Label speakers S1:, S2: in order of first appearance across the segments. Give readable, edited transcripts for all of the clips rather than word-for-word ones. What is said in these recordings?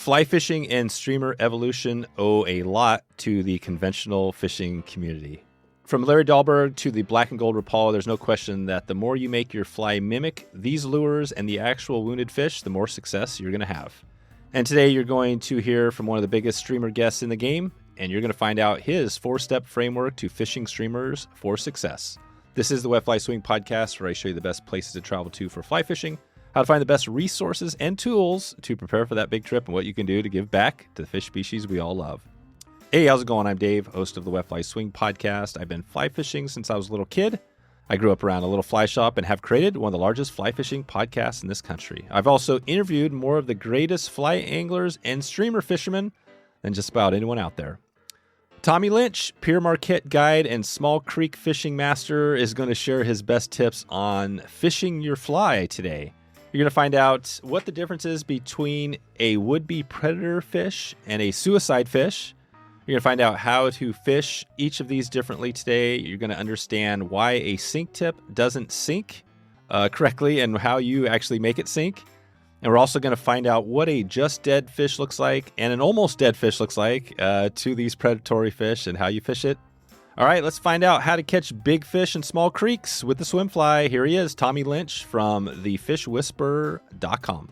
S1: Fly fishing and streamer evolution owe a lot to the conventional fishing community. From Larry Dahlberg to the black and gold Rapala, there's no question that the more you make your fly mimic these lures and the actual wounded fish, the more success you're going to have. And today you're going to hear from one of the biggest streamer guests in the game, and you're going to find out his 4-step framework to fishing streamers for success. This is the Wet Fly Swing Podcast, where I show you the best places to travel to for fly fishing, how to find the best resources and tools to prepare for that big trip, and what you can do to give back to the fish species we all love. Hey, how's it going? I'm Dave, host of the Wet Fly Swing Podcast. I've been fly fishing since I was a little kid. I grew up around a little fly shop and have created one of the largest fly fishing podcasts in this country. I've also interviewed more of the greatest fly anglers and streamer fishermen than just about anyone out there. Tommy Lynch, Pere Marquette guide and small creek fishing master, is going to share his best tips on fishing your fly today. You're going to find out what the difference is between a would-be predator fish and a suicide fish. You're going to find out how to fish each of these differently today. You're going to understand why a sink tip doesn't sink correctly and how you actually make it sink. And we're also going to find out what a just dead fish looks like and an almost dead fish looks like to these predatory fish and how you fish it. All right, let's find out how to catch big fish in small creeks with the swim fly. Here he is, Tommy Lynch from thefishwhisperer.com.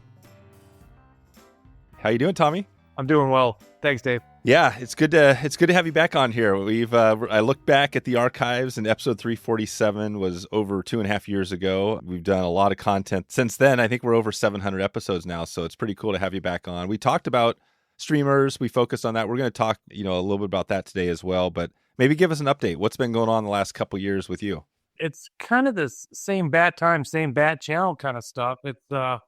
S1: How you doing, Tommy?
S2: I'm doing well. Thanks, Dave.
S1: Yeah, it's good to have you back on here. I look back at the archives, and episode 347 was over 2.5 years ago. We've done a lot of content since then. I think we're over 700 episodes now, so it's pretty cool to have you back on. We talked about streamers. We focused on that. We're going to talk, a little bit about that today as well. But maybe give us an update. What's been going on the last couple of years with you?
S2: It's kind of this same bat time, same bat channel kind of stuff. It's I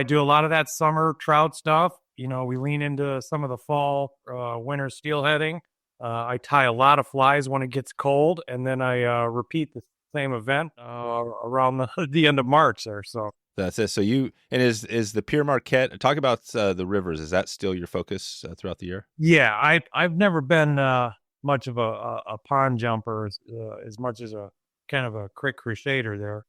S2: do a lot of that summer trout stuff. We lean into some of the fall, winter steelheading. I tie a lot of flies when it gets cold, and then I repeat the same event around the end of March there. So
S1: that's it. So is the Pere Marquette, talk about the rivers. Is that still your focus throughout the year?
S2: Yeah, I've never been much of a pond jumper as much as a kind of a creek crusader there.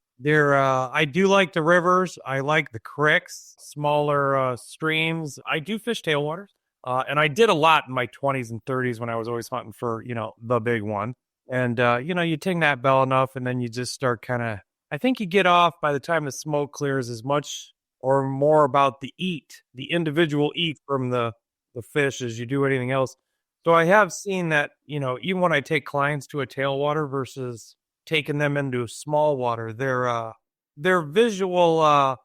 S2: I do like the rivers. I like the creeks, smaller streams. I do fish tailwaters. And I did a lot in my 20s and 30s when I was always hunting for, the big one. And, you ting that bell enough and then you just start I think you get off by the time the smoke clears as much or more about the individual eat from the fish as you do anything else. So I have seen that, even when I take clients to a tailwater versus taking them into small water, their visual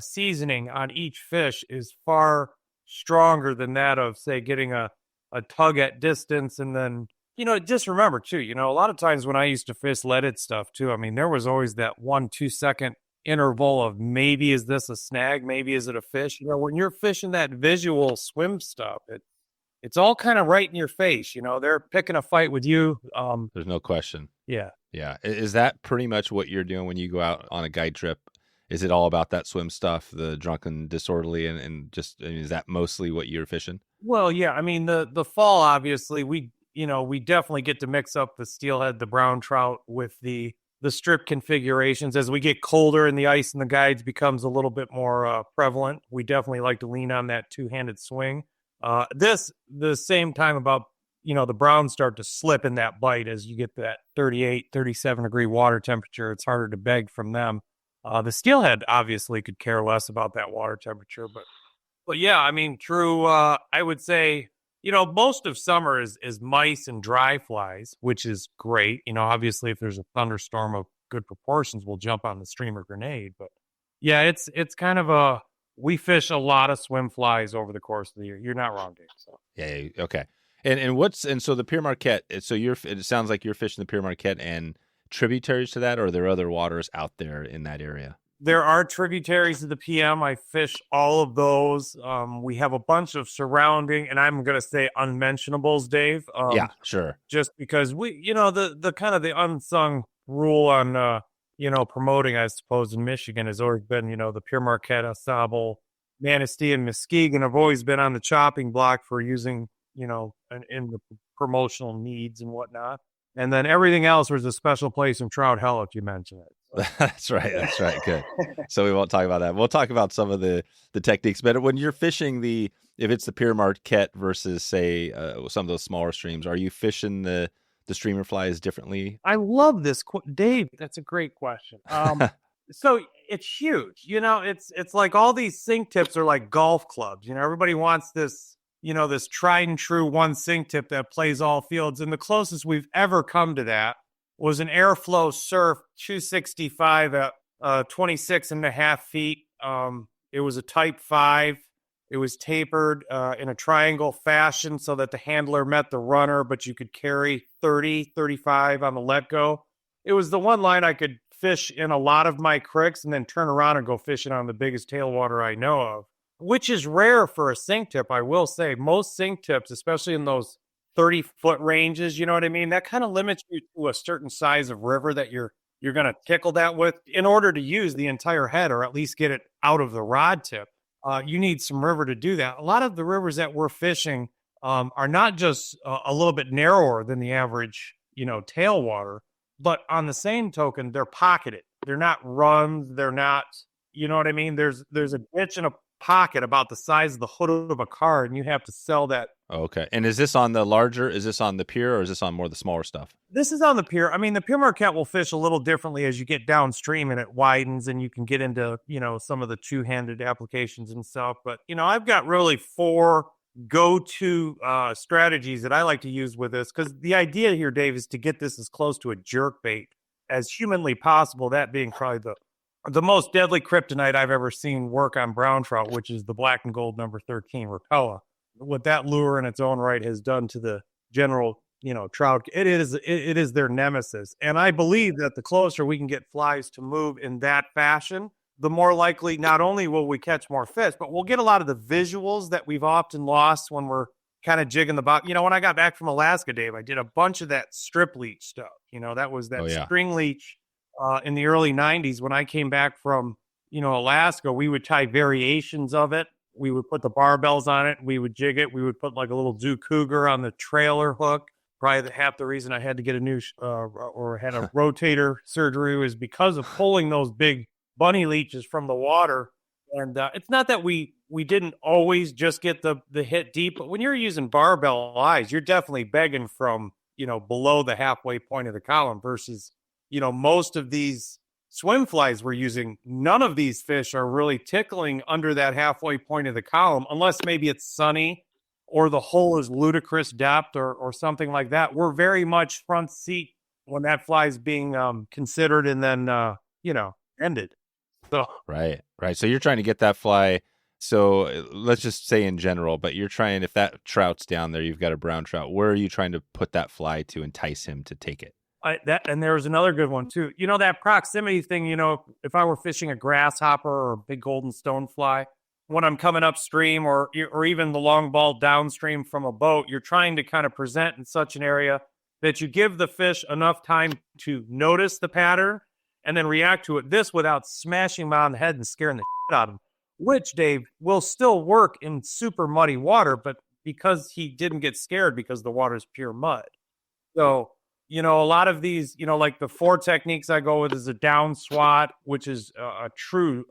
S2: seasoning on each fish is far stronger than that of, say, getting a tug at distance. And then, just remember too, a lot of times when I used to fish leaded stuff too, there was always that 1-2 second interval of maybe is this a snag, maybe is it a fish? When you're fishing that visual swim stuff, it's all kind of right in your face. They're picking a fight with you.
S1: There's no question.
S2: Yeah.
S1: Yeah. Is that pretty much what you're doing when you go out on a guide trip? Is it all about that swim stuff, the drunken, disorderly, and just, is that mostly what you're fishing?
S2: Well, yeah. The fall, obviously, we definitely get to mix up the steelhead, the brown trout with the strip configurations. As we get colder and the ice in the guides becomes a little bit more prevalent, we definitely like to lean on that two-handed swing. The same time about, the browns start to slip in that bite as you get that 38, 37 degree water temperature. It's harder to beg from them. The steelhead obviously could care less about that water temperature, but yeah, true. I would say, most of summer is mice and dry flies, which is great. Obviously if there's a thunderstorm of good proportions, we'll jump on the streamer grenade, but yeah, it's kind of we fish a lot of swim flies over the course of the year. You're not wrong, Dave. So.
S1: Yeah. Okay. And so the Pere Marquette, so it sounds like you're fishing the Pere Marquette and tributaries to that, or are there other waters out there in that area?
S2: There are tributaries to the PM. I fish all of those. We have a bunch of surrounding, and I'm going to say unmentionables, Dave.
S1: Yeah, sure.
S2: Just because we, the kind of the unsung rule on, promoting, I suppose, in Michigan has always been, the Pere Marquette, Sable, Manistee, and Muskegon have always been on the chopping block for using, in the promotional needs and whatnot. And then everything else was a special place in trout hell, if you mention it. So.
S1: That's right. Good. So we won't talk about that. We'll talk about some of the techniques. But when you're fishing If it's the Pere Marquette versus, say, some of those smaller streams, are you fishing the streamer flies differently?
S2: I love this, Dave. That's a great question. So it's huge. It's like all these sink tips are like golf clubs. Everybody wants this, this tried and true one sink tip that plays all fields. And the closest we've ever come to that was an Airflow Surf 265 at 26 and a half feet. It was a Type 5. It was tapered in a triangle fashion so that the handler met the runner, but you could carry 30, 35 on the let go. It was the one line I could fish in a lot of my creeks and then turn around and go fishing on the biggest tailwater I know of, which is rare for a sink tip, I will say. Most sink tips, especially in those 30-foot ranges, you know what I mean? That kind of limits you to a certain size of river that you're going to tickle that with in order to use the entire head or at least get it out of the rod tip. You need some river to do that. A lot of the rivers that we're fishing are not just a little bit narrower than the average, tailwater, but on the same token, they're pocketed. They're not runs. They're not, you know what I mean? There's a ditch and a pocket about the size of the hood of a car, and you have to sell that.
S1: Okay. And is this on the Pere, or is this on more of the smaller stuff?
S2: This is on the Pere. I mean, the Pere Marquette will fish a little differently as you get downstream and it widens and you can get into, some of the two-handed applications and stuff. But, I've got really 4 go-to strategies that I like to use with this, because the idea here, Dave, is to get this as close to a jerkbait as humanly possible, that being probably the most deadly kryptonite I've ever seen work on brown trout, which is the black and gold number 13 Rapala. What that lure in its own right has done to the general, trout, it is their nemesis. And I believe that the closer we can get flies to move in that fashion, the more likely not only will we catch more fish, but we'll get a lot of the visuals that we've often lost when we're kind of jigging the bottom. When I got back from Alaska, Dave, I did a bunch of that strip leech stuff. That was that string leech in the early 90s. When I came back from, Alaska, we would tie variations of it. We would put the barbells on it. We would jig it. We would put like a little Zoo Cougar on the trailer hook. Probably half the reason I had to get a new or had a rotator surgery was because of pulling those big bunny leeches from the water. And it's not that we didn't always just get the hit deep, but when you're using barbell eyes, you're definitely begging from, below the halfway point of the column versus, most of these swim flies we're using. None of these fish are really tickling under that halfway point of the column, unless maybe it's sunny or the hole is ludicrous depth or something like that. We're very much front seat when that fly is being considered and then, ended. So
S1: Right. So you're trying to get that fly. So let's just say in general, but you're trying, if that trout's down there, you've got a brown trout, where are you trying to put that fly to entice him to take it?
S2: And there was another good one too. That proximity thing, if I were fishing a grasshopper or a big golden stonefly, when I'm coming upstream or even the long ball downstream from a boat, you're trying to kind of present in such an area that you give the fish enough time to notice the pattern and then react to it. This without smashing him on the head and scaring the shit out of him, which, Dave, will still work in super muddy water, but because he didn't get scared because the water is pure mud. So, a lot of these, like the 4 techniques I go with is a down swat, which is a true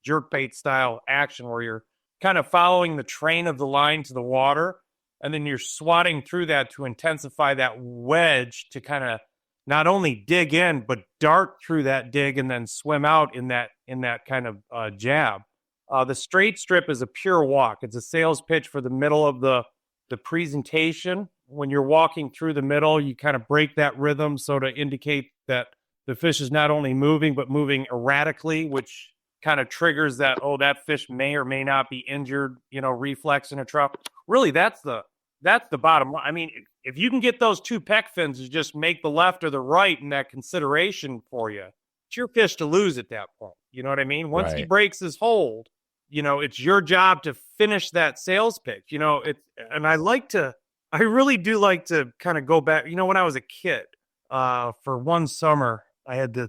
S2: jerkbait style action where you're kind of following the train of the line to the water, and then you're swatting through that to intensify that wedge to kind of not only dig in, but dart through that dig and then swim out in that kind of jab. The straight strip is a pure walk. It's a sales pitch for the middle of the presentation. When you're walking through the middle, you kind of break that rhythm so to indicate that the fish is not only moving, but moving erratically, which kind of triggers that, that fish may or may not be injured, reflex in a trout. Really, that's the bottom line. I mean, if you can get those 2 pec fins to just make the left or the right in that consideration for you, it's your fish to lose at that point. You know what I mean? Once he breaks his hold, it's your job to finish that sales pitch. And I really do like to kind of go back. When I was a kid, for one summer, I had this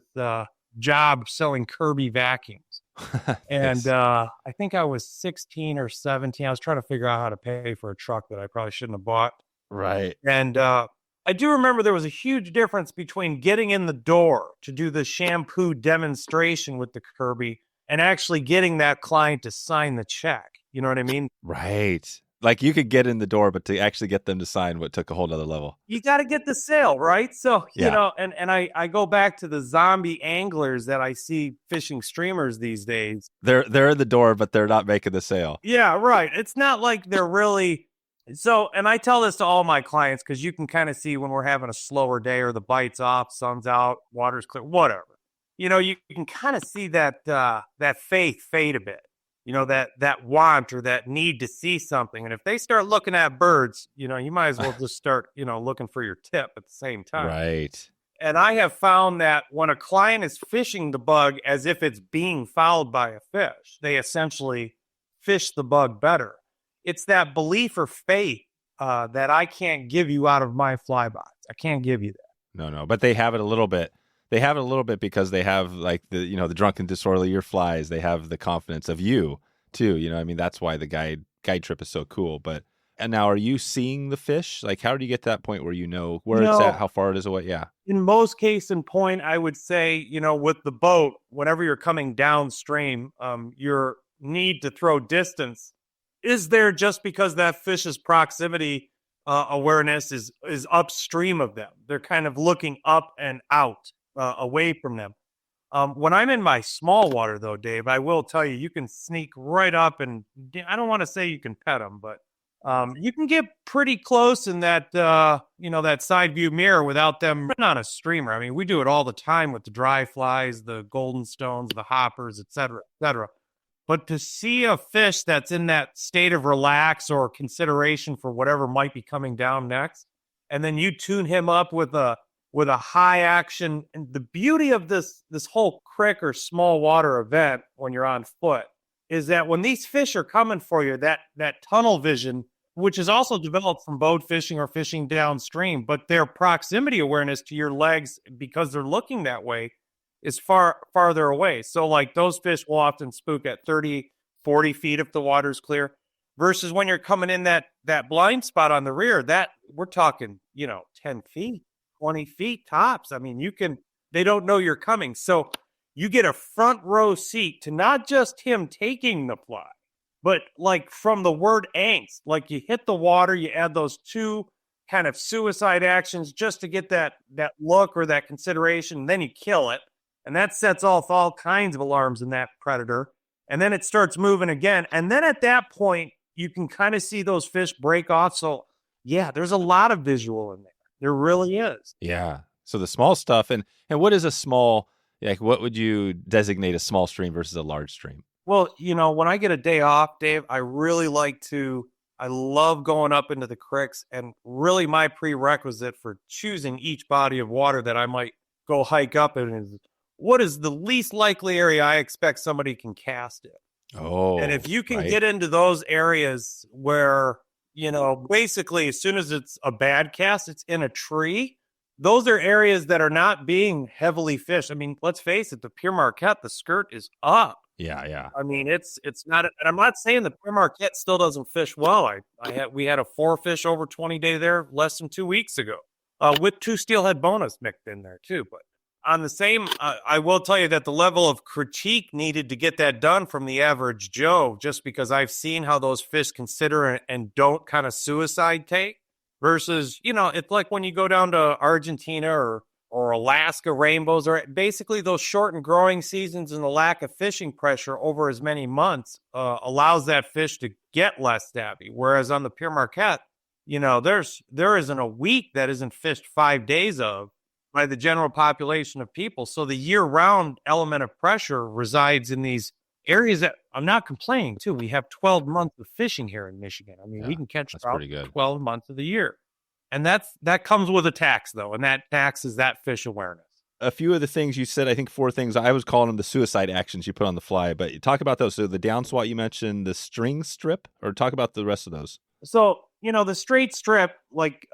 S2: job selling Kirby vacuums. And I think I was 16 or 17. I was trying to figure out how to pay for a truck that I probably shouldn't have bought.
S1: Right.
S2: And I do remember there was a huge difference between getting in the door to do the shampoo demonstration with the Kirby and actually getting that client to sign the check. You know what I mean?
S1: Right. Like you could get in the door, but to actually get them to sign what took a whole nother level.
S2: You got to get the sale, right? So,
S1: Yeah.
S2: and I go back to the zombie anglers that I see fishing streamers these days.
S1: They're in the door, but they're not making the sale.
S2: Yeah, right. It's not like they're really. So, and I tell this to all my clients because you can kind of see when we're having a slower day or the bite's off, sun's out, water's clear, whatever. You can kind of see that faith fade a bit. That want or that need to see something. And if they start looking at birds, you might as well just start, looking for your tip at the same time.
S1: Right.
S2: And I have found that when a client is fishing the bug as if it's being fouled by a fish, they essentially fish the bug better. It's that belief or faith that I can't give you out of my fly box. I can't give you that.
S1: No, but they have it a little bit. They have it a little bit because they have like the drunken disorderly your flies. They have the confidence of you too. I mean, that's why the guide trip is so cool. And now, are you seeing the fish? Like, how do you get to that point where you know where it's at, how far it is away? Yeah.
S2: In most case in point, I would say, with the boat, whenever you're coming downstream, your need to throw distance is there just because that fish's proximity awareness is upstream of them. They're kind of looking up and out. Away from them. When I'm in my small water, though, Dave, I will tell you, you can sneak right up and I don't want to say you can pet them, but you can get pretty close in that, that side view mirror without them on a streamer. I mean, we do it all the time with the dry flies, the golden stones, the hoppers, et cetera, et cetera. But to see a fish that's in that state of relax or consideration for whatever might be coming down next, and then you tune him up with a high action. And the beauty of this whole creek or small water event when you're on foot is that when these fish are coming for you, that tunnel vision, which is also developed from boat fishing or fishing downstream, but their proximity awareness to your legs, because they're looking that way, is farther away. So like those fish will often spook at 30, 40 feet if the water's clear, versus when you're coming in that blind spot on the rear, that we're talking, 10 feet. 20 feet tops. I mean, they don't know you're coming. So you get a front row seat to not just him taking the fly, but like from the word angst, like you hit the water, you add those two kind of suicide actions just to get that look or that consideration, and then you kill it. And that sets off all kinds of alarms in that predator. And then it starts moving again. And then at that point, you can kind of see those fish break off. So yeah, there's a lot of visual in there. There really is.
S1: Yeah. So the small stuff, and what is a small, like what would you designate a small stream versus a large stream?
S2: Well, when I get a day off, Dave, I love going up into the creeks, and really my prerequisite for choosing each body of water that I might go hike up in is what is the least likely area I expect somebody can cast it.
S1: Oh.
S2: And if you can get into those areas where basically as soon as it's a bad cast, it's in a tree. Those are areas that are not being heavily fished. I mean, let's face it, the Pere Marquette, the skirt is up.
S1: Yeah.
S2: I mean, it's not, and I'm not saying the Pere Marquette still doesn't fish well. We had a 4 fish over 20 day there less than 2 weeks ago, with 2 steelhead bonus mixed in there too. But on the same, I will tell you that the level of critique needed to get that done from the average Joe, just because I've seen how those fish consider and don't kind of suicide take versus, it's like when you go down to Argentina or Alaska rainbows, or basically those shortened growing seasons and the lack of fishing pressure over as many months allows that fish to get less stabby. Whereas on the Pere Marquette, there isn't a week that isn't fished 5 days of by the general population of people. So the year-round element of pressure resides in these areas that I'm not complaining too. We have 12 months of fishing here in Michigan. I mean, we can catch trout 12 months of the year. And that comes with a tax, though, and that tax is that fish awareness.
S1: A few of the things you said, I think 4 things, I was calling them the suicide actions you put on the fly, but you talk about those. So the down swat you mentioned, the string strip, or talk about the rest of those.
S2: So, the straight strip, like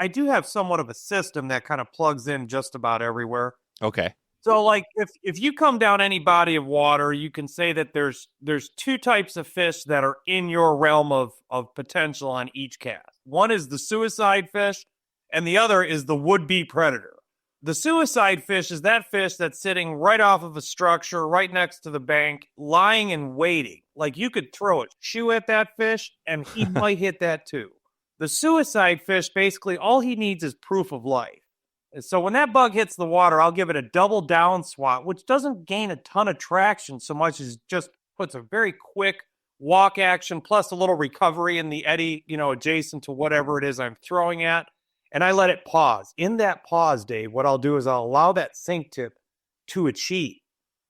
S2: I do have somewhat of a system that kind of plugs in just about everywhere.
S1: Okay.
S2: So like if you come down any body of water, you can say that there's 2 types of fish that are in your realm of potential on each cast. One is the suicide fish, and the other is the would-be predator. The suicide fish is that fish that's sitting right off of a structure, right next to the bank, lying and waiting. Like you could throw a shoe at that fish and he might hit that too. The suicide fish, basically, all he needs is proof of life. And so when that bug hits the water, I'll give it a double down swat, which doesn't gain a ton of traction so much as just puts a very quick walk action plus a little recovery in the eddy, adjacent to whatever it is I'm throwing at. And I let it pause. In that pause, Dave, what I'll do is I'll allow that sink tip to achieve.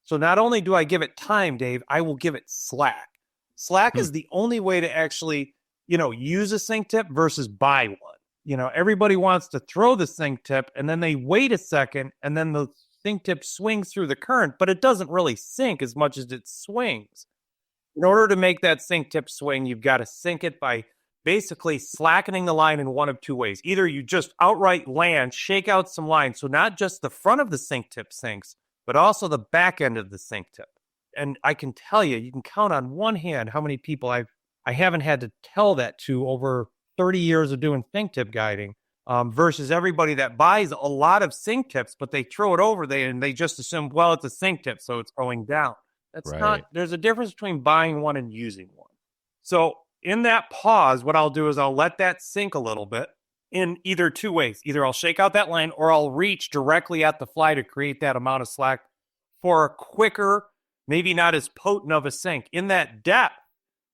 S2: So not only do I give it time, Dave, I will give it slack. Slack is the only way to actually, use a sink tip versus buy one. Everybody wants to throw the sink tip and then they wait a second and then the sink tip swings through the current, but it doesn't really sink as much as it swings. In order to make that sink tip swing, you've got to sink it by basically slackening the line in one of two ways. Either you just outright land, shake out some line, so not just the front of the sink tip sinks, but also the back end of the sink tip. And I can tell you, you can count on one hand how many people I haven't had to tell that to over 30 years of doing sink tip guiding, versus everybody that buys a lot of sink tips, but they throw it over there and they just assume, well, it's a sink tip, so it's going down. That's not, there's a difference between buying one and using one. So in that pause, what I'll do is I'll let that sink a little bit in either two ways. Either I'll shake out that line or I'll reach directly at the fly to create that amount of slack for a quicker, maybe not as potent of a sink. In that depth,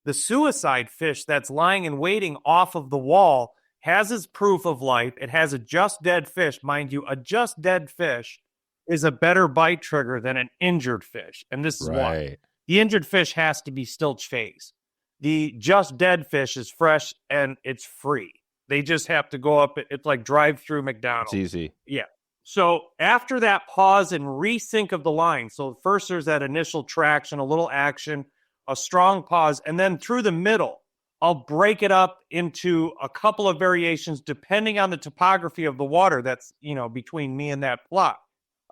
S2: the suicide fish that's lying and waiting off of the wall has its proof of life. It has a just dead fish. Mind you, a just dead fish is a better bite trigger than an injured fish. And this is why. The injured fish has to be still chased. The just dead fish is fresh and it's free. They just have to go up. It's like drive through McDonald's.
S1: It's easy.
S2: Yeah. So after that pause and resync of the line, so first there's that initial traction, a little action, a strong pause, and then through the middle, I'll break it up into a couple of variations depending on the topography of the water that's, between me and that plot.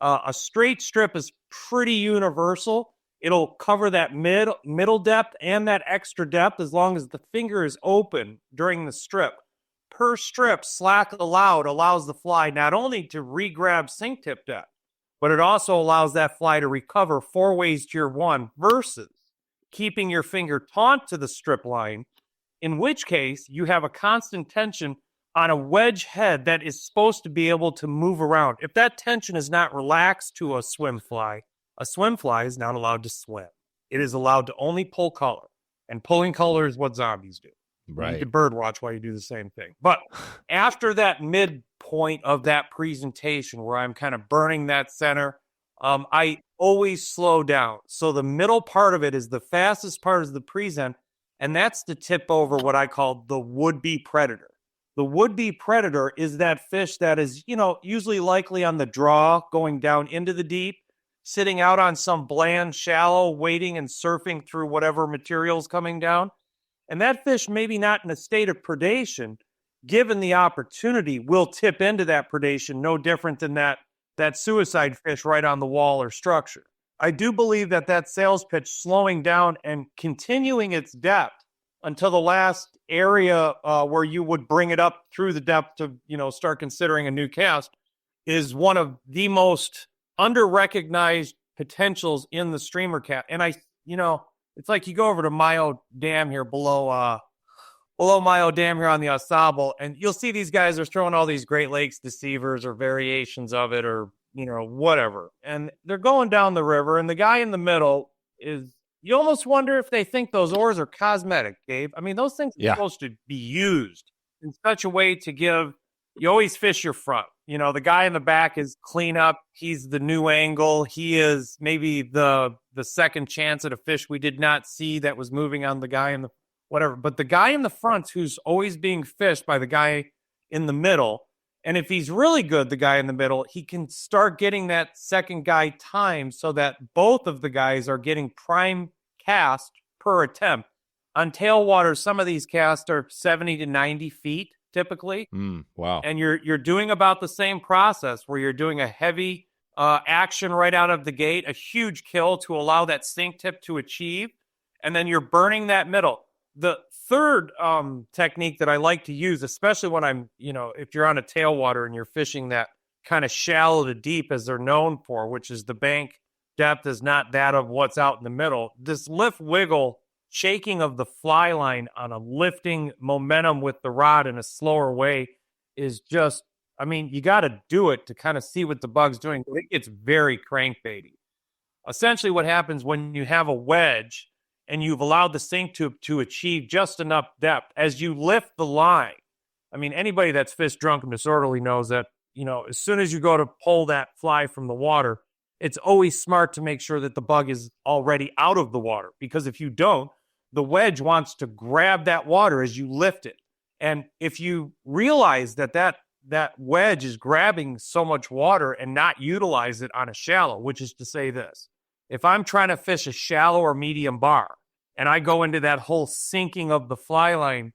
S2: A straight strip is pretty universal. It'll cover that middle depth and that extra depth as long as the finger is open during the strip. Per strip, slack allowed allows the fly not only to re-grab sink tip depth, but it also allows that fly to recover 4 ways to your 1 versus keeping your finger taut to the strip line, in which case you have a constant tension on a wedge head that is supposed to be able to move around. If that tension is not relaxed to a swim fly is not allowed to swim. It is allowed to only pull color. And pulling color is what zombies do.
S1: Right.
S2: You need to bird watch while you do the same thing. But after that midpoint of that presentation where I'm kind of burning that center, I always slow down. So the middle part of it is the fastest part of the present, and that's to tip over what I call the would-be predator. The would-be predator is that fish that is, usually likely on the draw, going down into the deep, sitting out on some bland shallow, waiting and surfing through whatever material's coming down. And that fish, maybe not in a state of predation, given the opportunity, will tip into that predation, no different than that suicide fish right on the wall or structure. I do believe that sales pitch slowing down and continuing its depth until the last area where you would bring it up through the depth to, start considering a new cast is one of the most under-recognized potentials in the streamer cast. And it's like you go over to Mayo Dam here below Mayo Dam here on the Ausable, and you'll see these guys are throwing all these Great Lakes deceivers or variations of it or, whatever. And they're going down the river, and the guy in the middle you almost wonder if they think those oars are cosmetic, Dave. I mean, those things are supposed to be used in such a way to you always fish your front. The guy in the back is clean up. He's the new angle. He is maybe the second chance at a fish we did not see that was moving on the guy in the whatever. But the guy in the front who's always being fished by the guy in the middle, and if he's really good, the guy in the middle, he can start getting that second guy time so that both of the guys are getting prime cast per attempt. On tailwater, some of these casts are 70 to 90 feet. Typically.
S1: Wow.
S2: And you're doing about the same process where you're doing a heavy action right out of the gate, a huge kill to allow that sink tip to achieve, and then you're burning that middle. The third technique that I like to use, especially when I'm, if you're on a tailwater and you're fishing that kind of shallow to deep as they're known for, which is the bank depth is not that of what's out in the middle. This lift wiggle shaking of the fly line on a lifting momentum with the rod in a slower way is just, I mean, you got to do it to kind of see what the bug's doing. It gets very crankbaity. Essentially what happens when you have a wedge and you've allowed the sink tube to achieve just enough depth, as you lift the line, I mean, anybody that's fish drunk and disorderly knows that, you know, as soon as you go to pull that fly from the water, it's always smart to make sure that the bug is already out of the water, because if you don't, the wedge wants to grab that water as you lift it. And if you realize that wedge is grabbing so much water and not utilize it on a shallow, which is to say this, if I'm trying to fish a shallow or medium bar and I go into that whole sinking of the fly line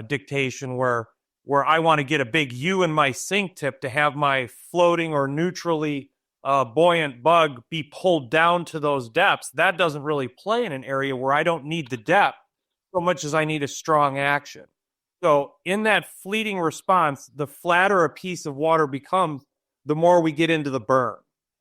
S2: dictation where I want to get a big U in my sink tip to have my floating or neutrally buoyant bug be pulled down to those depths, that doesn't really play in an area where I don't need the depth so much as I need a strong action. So in that fleeting response, the flatter a piece of water becomes, the more we get into the burn.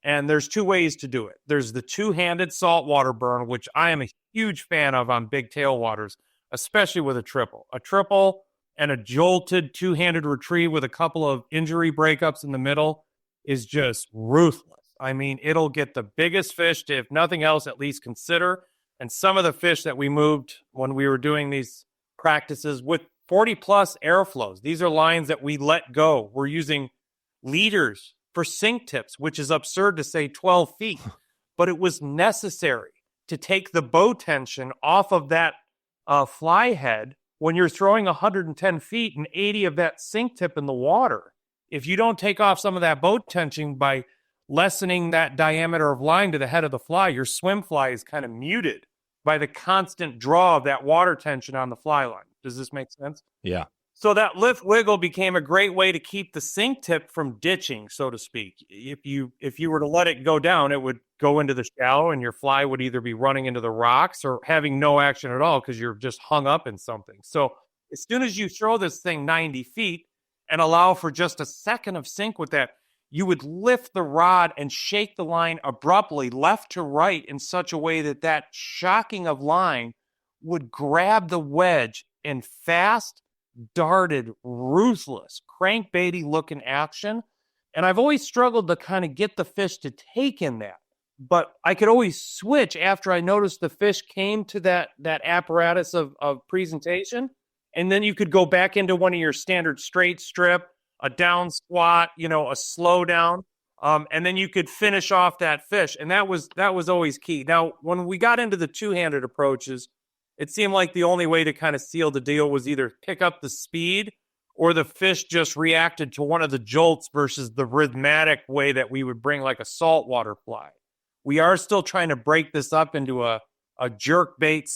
S2: And there's two ways to do it. There's the two-handed saltwater burn, which I am a huge fan of on big tailwaters, especially with a triple. A triple and a jolted two-handed retrieve with a couple of injury breakups in the middle is just ruthless. I mean, it'll get the biggest fish to, if nothing else, at least consider. And some of the fish that we moved when we were doing these practices with 40-plus airflows, these are lines that we let go. We're using leaders for sink tips, which is absurd to say 12 feet. But it was necessary to take the bow tension off of that fly head when you're throwing 110 feet and 80 of that sink tip in the water. If you don't take off some of that boat tension by lessening that diameter of line to the head of the fly, your swim fly is kind of muted by the constant draw of that water tension on the fly line. Does this make sense?
S1: Yeah.
S2: So that lift wiggle became a great way to keep the sink tip from ditching, so to speak. If you were to let it go down, it would go into the shallow and your fly would either be running into the rocks or having no action at all because you're just hung up in something. So as soon as you throw this thing 90 feet, and allow for just a second of sink with that, you would lift the rod and shake the line abruptly left to right in such a way that that shocking of line would grab the wedge in fast, darted, ruthless, crankbaity looking action. And I've always struggled to kind of get the fish to take in that. But I could always switch after I noticed the fish came to that apparatus of presentation. And then you could go back into one of your standard straight strip, a down squat, you know, a slow down. And then you could finish off that fish. And that was always key. Now, when we got into the two-handed approaches, it seemed like the only way to kind of seal the deal was either pick up the speed or the fish just reacted to one of the jolts versus the rhythmic way that we would bring like a saltwater fly. We are still trying to break this up into a jerkbait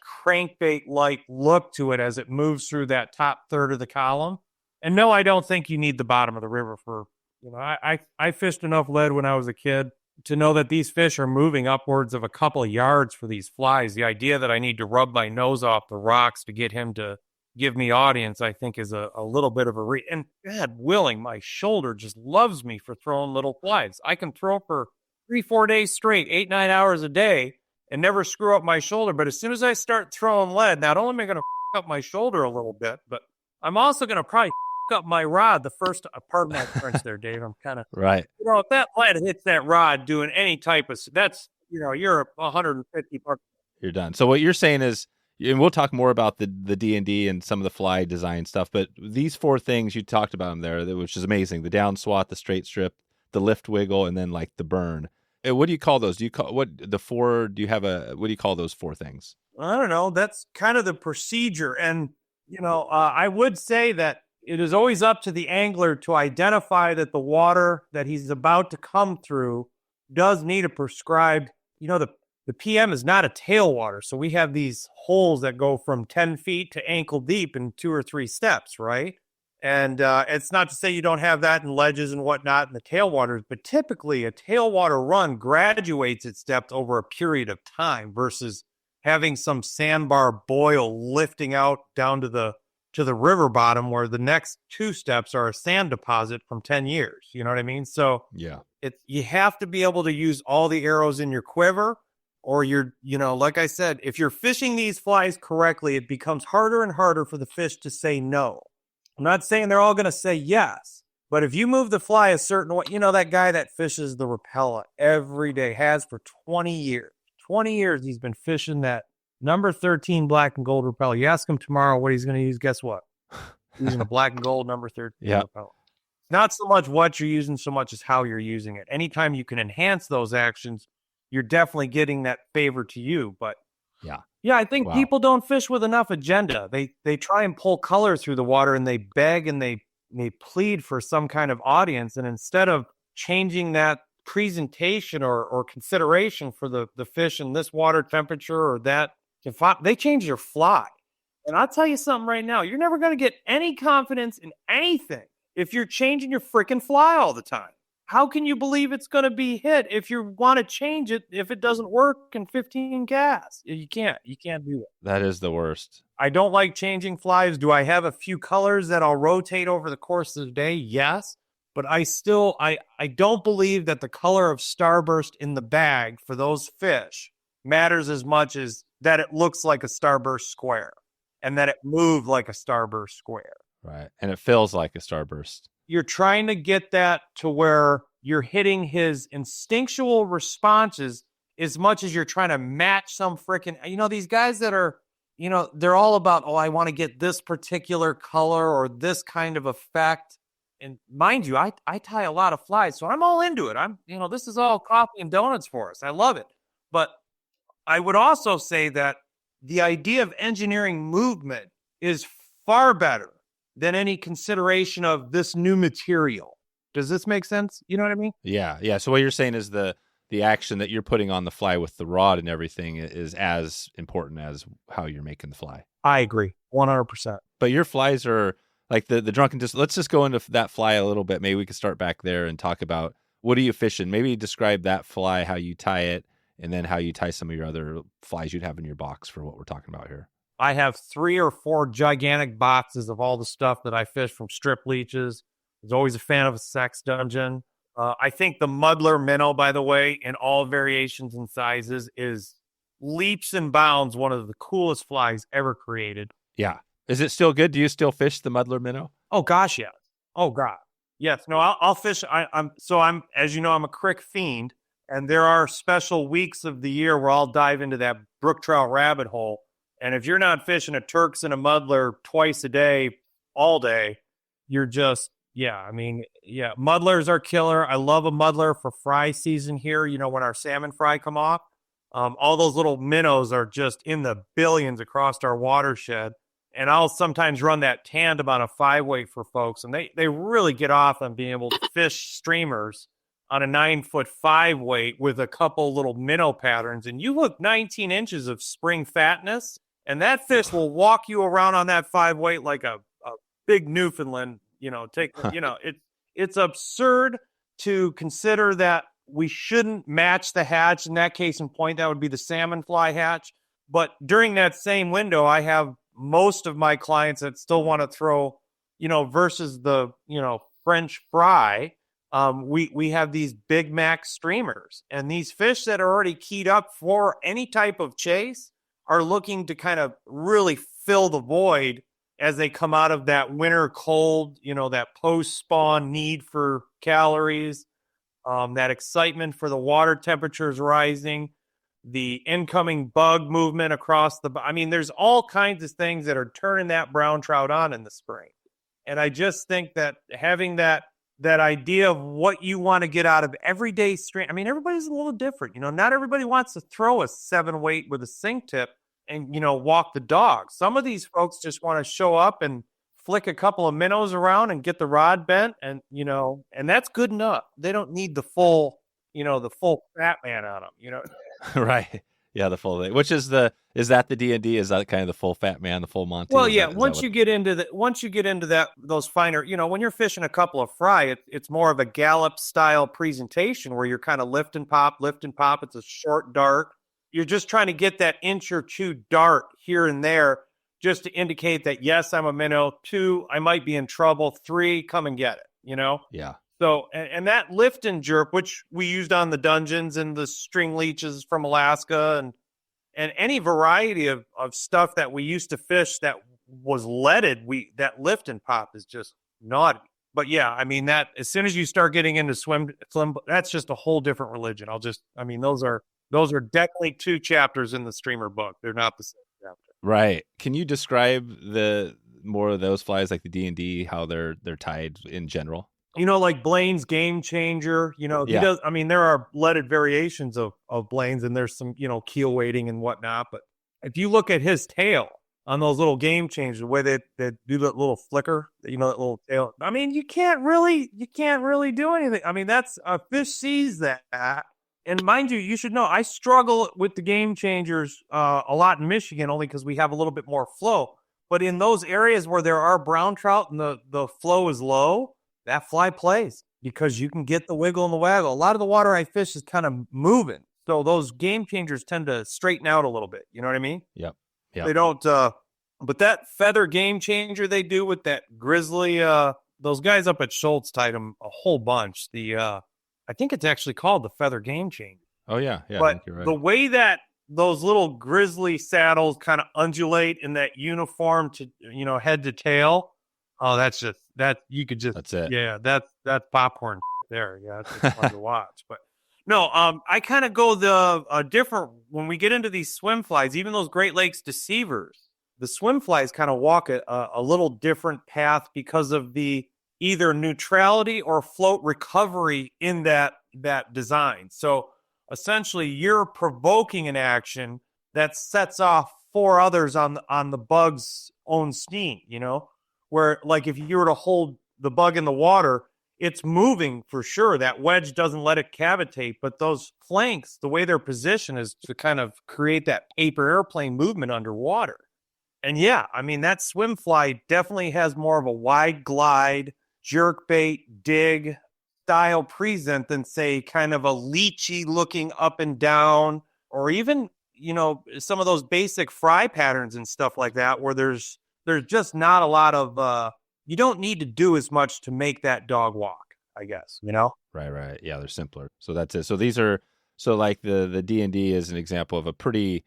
S2: / crankbait like look to it as it moves through that top third of the column. And no, I don't think you need the bottom of the river for, you know, I fished enough lead when I was a kid to know that these fish are moving upwards of a couple of yards for these flies. The idea that I need to rub my nose off the rocks to get him to give me audience, I think is a little bit of and God willing, my shoulder just loves me for throwing little flies. I can throw for 3-4 days straight, 8-9 hours a day, and never screw up my shoulder. But as soon as I start throwing lead, not only am I going to up my shoulder a little bit, but I'm also going to probably up my rod the first, pardon my French there, Dave. I'm kind of,
S1: right.
S2: You know, if that lead hits that rod doing any type of, that's, you know, you're 150 bucks.
S1: You're done. So what you're saying is, and we'll talk more about the D&D and some of the fly design stuff, but these 4 things, you talked about them there, which is amazing. The down swat, the straight strip, the lift wiggle, and then like the burn. What do you call those? Do you call what the 4? Do you have what do you call those 4 things?
S2: I don't know. That's kind of the procedure. And, you know, I would say that it is always up to the angler to identify that the water that he's about to come through does need a prescribed, you know, the PM is not a tailwater. So we have these holes that go from 10 feet to ankle deep in 2 or 3 steps, right? And it's not to say you don't have that in ledges and whatnot in the tailwaters, but typically a tailwater run graduates its depth over a period of time versus having some sandbar boil lifting out down to the to the river bottom where the next 2 steps are a sand deposit from 10 years. You know what I mean? So
S1: Yeah.
S2: You have to be able to use all the arrows in your quiver, or like I said, if you're fishing these flies correctly, it becomes harder and harder for the fish to say no. I'm not saying they're all going to say yes, but if you move the fly a certain way, that guy that fishes the Rapala every day, has for 20 years. 20 years he's been fishing that number 13 black and gold Rapala. You ask him tomorrow what he's going to use, guess what? He's using a black and gold number 13 Rapala. Not so much what you're using, so much as how you're using it. Anytime you can enhance those actions, you're definitely getting that favor to you. But yeah, I think people don't fish with enough agenda. They try and pull color through the water, and they beg and they plead for some kind of audience. And instead of changing that presentation or consideration for the fish in this water temperature or that, they change your fly. And I'll tell you something right now, you're never going to get any confidence in anything if you're changing your freaking fly all the time. How can you believe it's going to be hit if you want to change it if it doesn't work in 15 casts? You can't do it.
S1: That is the worst.
S2: I don't like changing flies. Do I have a few colors that I'll rotate over the course of the day? Yes. But I don't believe that the color of starburst in the bag for those fish matters as much as that it looks like a starburst square and that it moved like a starburst square.
S1: Right. And it feels like a starburst.
S2: You're trying to get that to where you're hitting his instinctual responses as much as you're trying to match some freaking, these guys that are, they're all about, I want to get this particular color or this kind of effect. And mind you, I tie a lot of flies, so I'm all into it. This is all coffee and donuts for us. I love it. But I would also say that the idea of engineering movement is far better than any consideration of this new material. Does this make sense? You know what I mean?
S1: Yeah. So what you're saying is the action that you're putting on the fly with the rod and everything is as important as how you're making the fly.
S2: I agree, 100%.
S1: But your flies are like the drunken. Let's just go into that fly a little bit. Maybe we could start back there and talk about what are you fishing? Maybe describe that fly, how you tie it, and then how you tie some of your other flies you'd have in your box for what we're talking about here.
S2: I have 3 or 4 gigantic boxes of all the stuff that I fish from strip leeches. I was always a fan of a sex dungeon. I think the muddler minnow, by the way, in all variations and sizes, is leaps and bounds one of the coolest flies ever created.
S1: Yeah. Is it still good? Do you still fish the muddler minnow?
S2: Oh, gosh, yes. Oh, God. Yes. No, I'll fish. I'm as you know, I'm a crick fiend, and there are special weeks of the year where I'll dive into that brook trout rabbit hole. And if you're not fishing a Turks and a muddler twice a day, all day, you're just, muddlers are killer. I love a muddler for fry season here. When our salmon fry come off, all those little minnows are just in the billions across our watershed. And I'll sometimes run that tandem on a 5-weight for folks. And they really get off on being able to fish streamers on a 9-foot 5-weight with a couple little minnow patterns. And you hook 19 inches of spring fatness, and that fish will walk you around on that 5-weight like a big Newfoundland, it's absurd to consider that we shouldn't match the hatch. In that case in point, that would be the salmon fly hatch. But during that same window, I have most of my clients that still want to throw, versus the, French fry. We have these Big Mac streamers, and these fish that are already keyed up for any type of chase are looking to kind of really fill the void as they come out of that winter cold, that post-spawn need for calories, that excitement for the water temperatures rising, the incoming bug movement across there's all kinds of things that are turning that brown trout on in the spring. And I just think that having that idea of what you want to get out of everyday stream, everybody's a little different. Not everybody wants to throw a 7-weight with a sink tip and, walk the dog. Some of these folks just want to show up and flick a couple of minnows around and get the rod bent, and, and that's good enough. They don't need the full fat man on them,
S1: Right. Yeah, the full thing. Is that the D&D? Is that kind of the full fat man, the full Monty?
S2: Well, yeah. Once you get into that, those finer, when you're fishing a couple of fry, it's more of a gallop style presentation where you're kind of lift and pop. It's a short dart. You're just trying to get that inch or two dart here and there just to indicate that, yes, I'm a minnow. 2, I might be in trouble. 3, come and get it,
S1: Yeah.
S2: So, and that lift and jerk, which we used on the dungeons and the string leeches from Alaska and any variety of stuff that we used to fish that was leaded, that lift and pop is just naughty. But yeah, I mean, that as soon as you start getting into swim, that's just a whole different religion. Those are definitely 2 chapters in the streamer book. They're not the same chapter.
S1: Right. Can you describe the more of those flies, like the D&D, how they're tied in general?
S2: Like Blaine's Game Changer, he does. I mean, there are leaded variations of Blaine's, and there's some, keel weighting and whatnot. But if you look at his tail on those little Game Changers, the way they do that little flicker, that little tail. I mean, you can't really do anything. I mean, that's a fish sees that. And mind you, you should know, I struggle with the Game Changers a lot in Michigan, only because we have a little bit more flow. But in those areas where there are brown trout and the flow is low, that fly plays because you can get the wiggle and the waggle. A lot of the water I fish is kind of moving. So those Game Changers tend to straighten out a little bit. You know what I mean?
S1: Yep.
S2: They don't, but that feather Game Changer they do with that grizzly, those guys up at Schultz tied them a whole bunch. I think it's actually called the feather Game Changer.
S1: Oh, yeah. Yeah.
S2: But
S1: I think you're right.
S2: the way that those little grizzly saddles kind of undulate in that uniform to, head to tail. Oh, that's it. Yeah, that's popcorn there. Yeah, it's fun to watch. But no, I kind of go the different when we get into these swim flies, even those Great Lakes deceivers. The swim flies kind of walk a little different path because of the either neutrality or float recovery in that design. So essentially, you're provoking an action that sets off 4 others on the bug's own steam. Where, like, if you were to hold the bug in the water, it's moving for sure. That wedge doesn't let it cavitate, but those flanks, the way they're positioned is to kind of create that paper airplane movement underwater. And yeah, I mean, that swim fly definitely has more of a wide glide, jerkbait, dig style present than, say, kind of a leechy looking up and down, or even, some of those basic fry patterns and stuff like that, where there's just not a lot of, you don't need to do as much to make that dog walk, I guess,
S1: Right. Yeah, they're simpler. So that's it. So these are, like the D&D is an example of a pretty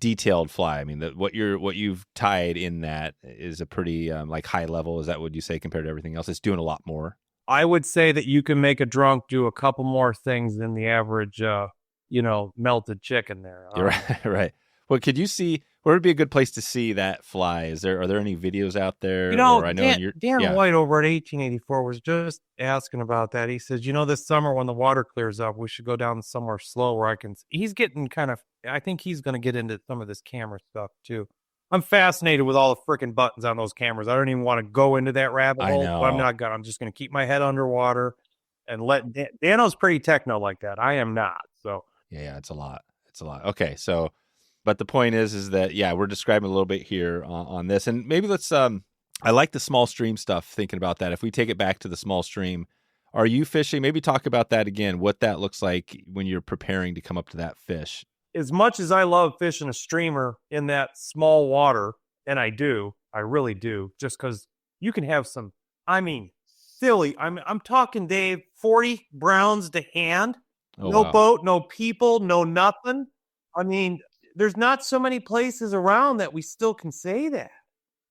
S1: detailed fly. I mean, what you've tied in that is a pretty like high level. Is that what you say compared to everything else? It's doing a lot more.
S2: I would say that you can make a drunk do a couple more things than the average, melted chicken there.
S1: You're right. Right. Well, could you see where would be a good place to see that fly? Are there any videos out there?
S2: Dan White over at 1884 was just asking about that. He says, this summer when the water clears up, we should go down somewhere slow where he's getting I think he's going to get into some of this camera stuff too. I'm fascinated with all the freaking buttons on those cameras. I don't even want to go into that rabbit hole, but I'm not going to. I'm just going to keep my head underwater and let Dano's pretty techno like that. I am not. So
S1: yeah, it's a lot. Okay. So, but the point is that, yeah, we're describing a little bit here on this, and maybe let's, I like the small stream stuff, thinking about that. If we take it back to the small stream, are you fishing? Maybe talk about that again, what that looks like when you're preparing to come up to that fish.
S2: As much as I love fishing a streamer in that small water, and I really do, just because you can have some, silly, I'm talking, Dave, 40 browns to hand, boat, no people, no nothing. I mean, there's not so many places around that we still can say that,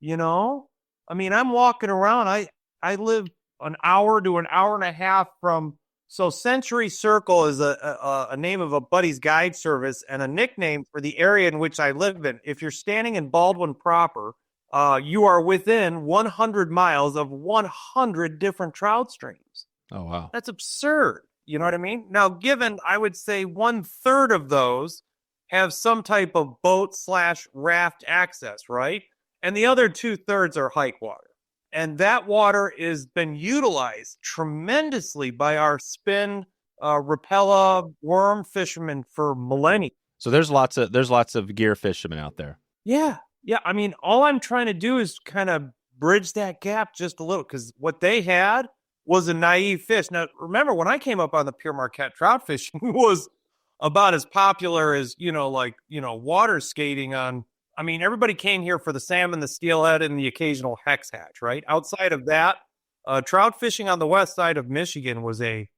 S2: I mean, I'm walking around, I live an hour to an hour and a half from, so Century Circle is a name of a buddy's guide service and a nickname for the area in which I live in. If you're standing in Baldwin proper, you are within 100 miles of 100 different trout streams.
S1: Oh, wow.
S2: That's absurd. You know what I mean? Now, given, I would say 1/3 of those have some type of boat/raft access, right? And the other 2/3 are hike water. And that water has been utilized tremendously by our spin Rapala worm fishermen for millennia.
S1: So there's lots of gear fishermen out there.
S2: Yeah. I mean, all I'm trying to do is kind of bridge that gap just a little, because what they had was a naive fish. Now, remember, when I came up on the Pere Marquette trout fishing was about as popular as, water skating on I mean, everybody came here for the salmon, the steelhead, and the occasional hex hatch, right? Outside of that, trout fishing on the west side of Michigan was a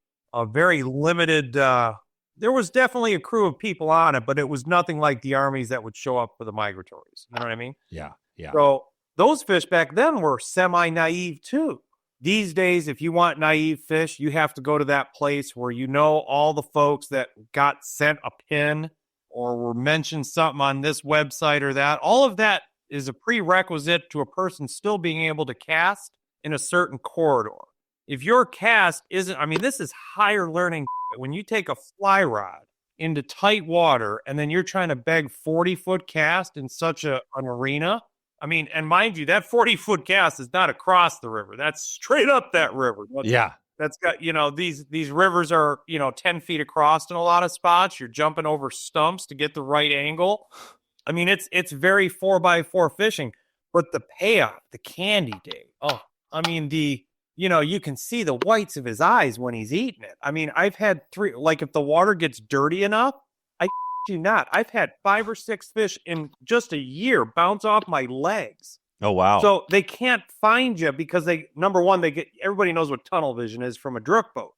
S2: very limited. There was definitely a crew of people on it, but it was nothing like the armies that would show up for the migratories. You know what I mean?
S1: Yeah. Yeah.
S2: So those fish back then were semi-naive too. These days, if you want naive fish, you have to go to that place where you know all the folks that got sent a pin or were mentioned something on this website or that. All of that is a prerequisite to a person still being able to cast in a certain corridor. If your cast isn't, I mean, this is higher learning. When you take a fly rod into tight water and then you're trying to beg 40-foot cast in such an arena, I mean, and mind you, that 40-foot cast is not across the river. That's straight up that river.
S1: Yeah.
S2: That's got, these rivers are, 10 feet across in a lot of spots. You're jumping over stumps to get the right angle. I mean, it's very 4x4 fishing, but the payoff, the candy day. Oh, I mean, you can see the whites of his eyes when he's eating it. I mean, I've had 3, like if the water gets dirty enough, do not. I've had 5 or 6 fish in just a year bounce off my legs.
S1: Oh, wow.
S2: So they can't find you because number one, everybody knows what tunnel vision is from a drift boat.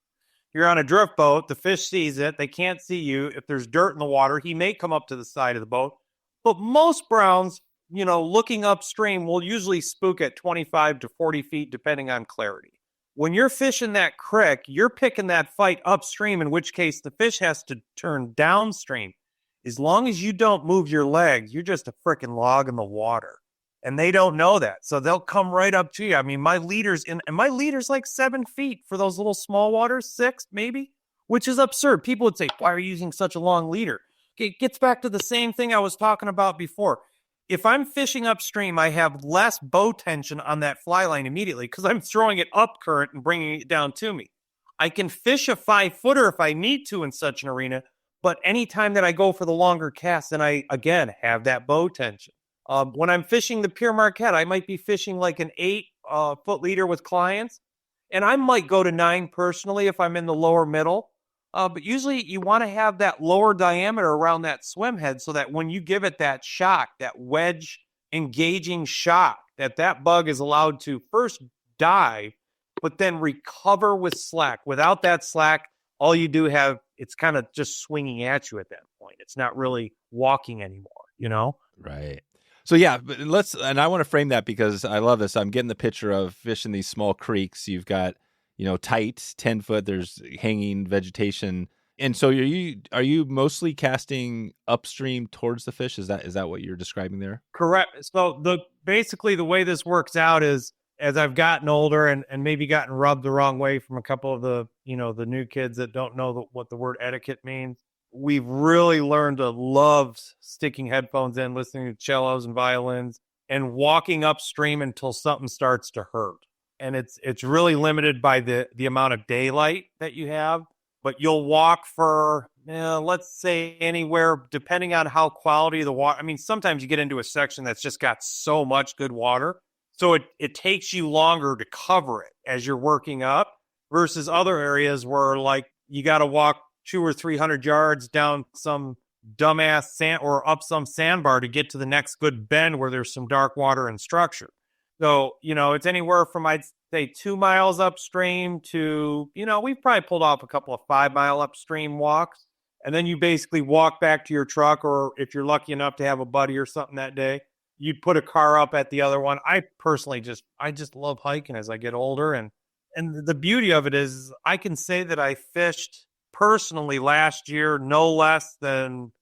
S2: You're on a drift boat, the fish sees it, they can't see you. If there's dirt in the water, he may come up to the side of the boat. But most browns, looking upstream will usually spook at 25 to 40 feet, depending on clarity. When you're fishing that creek, you're picking that fight upstream, in which case the fish has to turn downstream. As long as you don't move your legs, you're just a freaking log in the water. And they don't know that. So they'll come right up to you. I mean, my leader's like 7 feet for those little small waters, 6 maybe, which is absurd. People would say, why are you using such a long leader? It gets back to the same thing I was talking about before. If I'm fishing upstream, I have less bow tension on that fly line immediately because I'm throwing it up current and bringing it down to me. I can fish a 5-footer if I need to in such an arena, but anytime that I go for the longer cast, then I, again, have that bow tension. When I'm fishing the Pere Marquette, I might be fishing like an 8-foot leader with clients, and I might go to 9 personally if I'm in the lower middle. But usually you want to have that lower diameter around that swim head so that when you give it that shock, that wedge engaging shock, that bug is allowed to first dive, but then recover with slack. Without that slack, all you do have, it's kind of just swinging at you at that point. It's not really walking anymore,
S1: Right. So yeah, but and I want to frame that because I love this. I'm getting the picture of fishing these small creeks. You've got, tight 10-foot, there's hanging vegetation. And so are you mostly casting upstream towards the fish? Is that what you're describing there?
S2: Correct. So basically the way this works out is as I've gotten older and maybe gotten rubbed the wrong way from a couple of the, the new kids that don't know what the word etiquette means, we've really learned to love sticking headphones in, listening to cellos and violins, and walking upstream until something starts to hurt. And it's really limited by the amount of daylight that you have. But you'll walk for, let's say anywhere, depending on how quality the water. I mean, sometimes you get into a section that's just got so much good water. So it takes you longer to cover it as you're working up versus other areas where like you got to walk 200 or 300 yards down some dumbass sand or up some sandbar to get to the next good bend where there's some dark water and structure. So, it's anywhere from, I'd say 2 miles upstream to, we've probably pulled off a couple of 5-mile upstream walks. And then you basically walk back to your truck, or if you're lucky enough to have a buddy or something that day, you'd put a car up at the other one. I personally just love hiking as I get older. And the beauty of it is I can say that I fished personally last year no less than,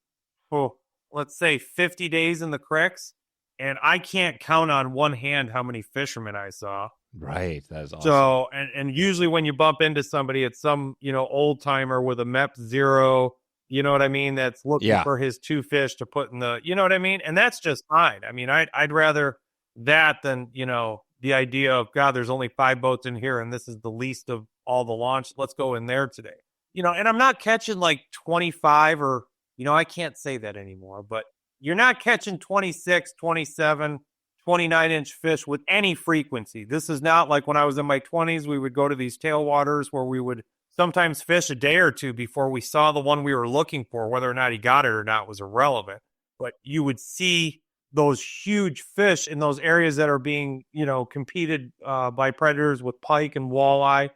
S2: let's say 50 days in the creeks. And I can't count on one hand how many fishermen I saw.
S1: Right. That is awesome.
S2: So, and usually when you bump into somebody, it's some, old timer with a MEP 0, you know what I mean? That's looking for his 2 fish to put in the, you know what I mean? And that's just fine. I mean, I'd rather that than, the idea of, God, there's only 5 boats in here and this is the least of all the launch. Let's go in there today. And I'm not catching like 25 or, I can't say that anymore, but you're not catching 26, 27, 29-inch fish with any frequency. This is not like when I was in my 20s, we would go to these tailwaters where we would sometimes fish a day or two before we saw the one we were looking for. Whether or not he got it or not was irrelevant. But you would see those huge fish in those areas that are being, competed by predators with pike and walleye.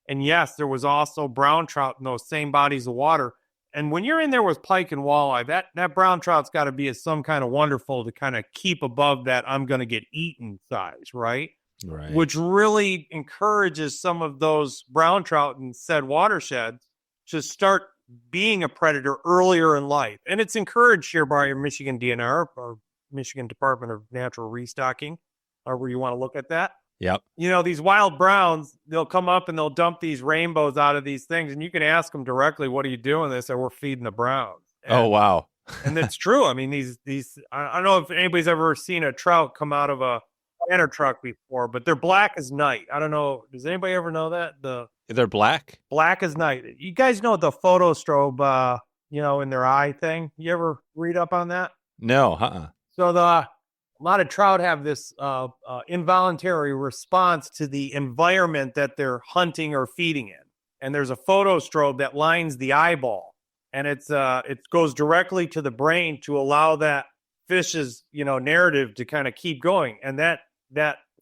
S2: And yes, there was also brown trout in those same bodies of water. And when you're in there with pike and walleye, that brown trout's got to be some kind of wonderful to kind of keep above that I'm going to get eaten size, right?
S1: Right.
S2: Which really encourages some of those brown trout in said watersheds to start being a predator earlier in life. And it's encouraged here by your Michigan DNR, or Michigan Department of Natural Restocking, however you want to look at that.
S1: Yep.
S2: These wild browns, they'll come up and they'll dump these rainbows out of these things, and you can ask them directly, what are you doing? They say, we're feeding the browns.
S1: Oh, wow.
S2: And it's true. I mean, these I don't know if anybody's ever seen a trout come out of a planter truck before, but they're black as night. I don't know. Does anybody ever know that?
S1: They're black?
S2: Black as night. You guys know the photostrobe, in their eye thing? You ever read up on that?
S1: No,
S2: So a lot of trout have this involuntary response to the environment that they're hunting or feeding in. And there's a photostrobe that lines the eyeball, and it goes directly to the brain to allow that fish's, narrative to kind of keep going. And that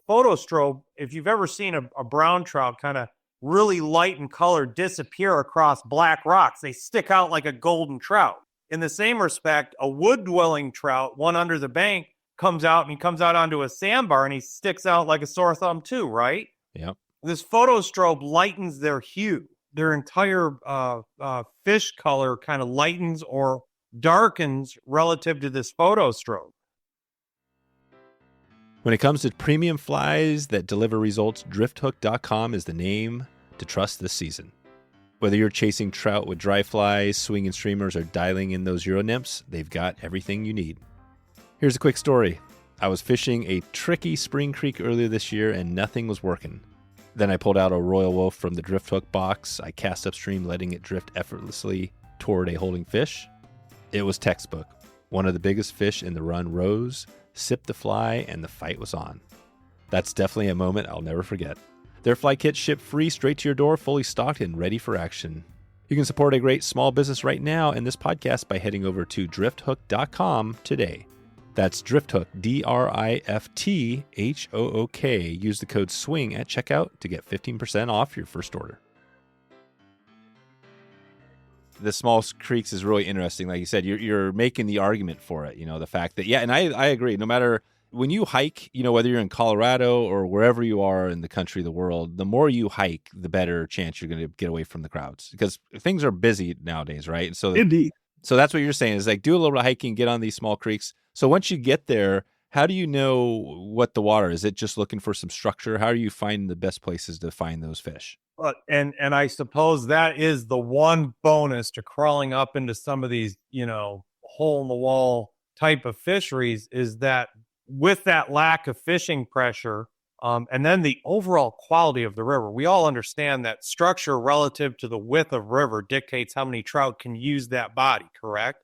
S2: photostrobe, if you've ever seen a brown trout kind of really light in color disappear across black rocks, they stick out like a golden trout. In the same respect, a wood-dwelling trout, one under the bank, comes out onto a sandbar and he sticks out like a sore thumb too, right?
S1: Yep.
S2: This photostrobe lightens their hue. Their entire fish color kind of lightens or darkens relative to this photostrobe.
S1: When it comes to premium flies that deliver results, drifthook.com is the name to trust this season. Whether you're chasing trout with dry flies, swinging streamers, or dialing in those Euro nymphs, they've got everything you need. Here's a quick story. I was fishing a tricky spring creek earlier this year and nothing was working. Then I pulled out a Royal Wolf from the Drifthook box. I cast upstream, letting it drift effortlessly toward a holding fish. It was textbook. One of the biggest fish in the run rose, sipped the fly, and the fight was on. That's definitely a moment I'll never forget. Their fly kits ship free straight to your door, fully stocked and ready for action. You can support a great small business right now and this podcast by heading over to drifthook.com today. That's Drifthook, Drifthook. Use the code SWING at checkout to get 15% off your first order. The small creeks is really interesting. Like you said, you're making the argument for it, the fact that, and I agree. No matter when you hike, whether you're in Colorado or wherever you are in the country, the world, the more you hike, the better chance you're going to get away from the crowds because things are busy nowadays, right? And so,
S2: indeed.
S1: So that's what you're saying is like do a little bit of hiking, get on these small creeks. So once you get there, how do you know what the water is? Is it just looking for some structure? How do you find the best places to find those fish?
S2: And I suppose that is the one bonus to crawling up into some of these, hole in the wall type of fisheries is that with that lack of fishing pressure, and then the overall quality of the river, we all understand that structure relative to the width of river dictates how many trout can use that body, correct?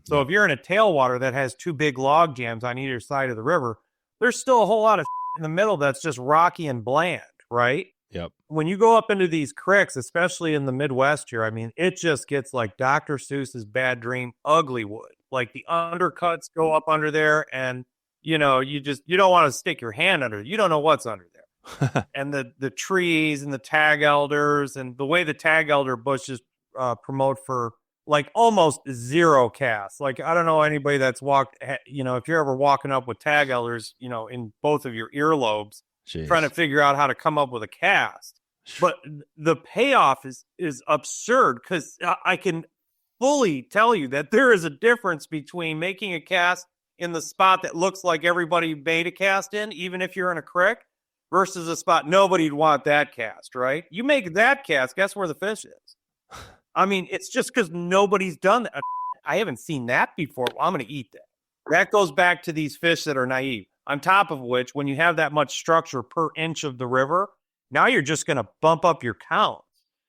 S2: So if you're in a tailwater that has two big log jams on either side of the river, there's still a whole lot of in the middle that's just rocky and bland, right?
S1: Yep.
S2: When you go up into these creeks, especially in the Midwest here, I mean, it just gets like Dr. Seuss's Bad Dream ugly wood. Like the undercuts go up under there and, you don't want to stick your hand under it. You don't know what's under there. And the trees and the tag elders and the way the tag elder bushes promote for like almost zero casts. Like, I don't know anybody that's walked, if you're ever walking up with tag elders, in both of your earlobes, trying to figure out how to come up with a cast. But the payoff is absurd because I can fully tell you that there is a difference between making a cast in the spot that looks like everybody made a cast in, even if you're in a creek, versus a spot nobody'd want that cast, right? You make that cast, guess where the fish is? I mean, it's just because nobody's done that. I haven't seen that before. Well, I'm going to eat that. That goes back to these fish that are naive. On top of which, when you have that much structure per inch of the river, now you're just going to bump up your counts.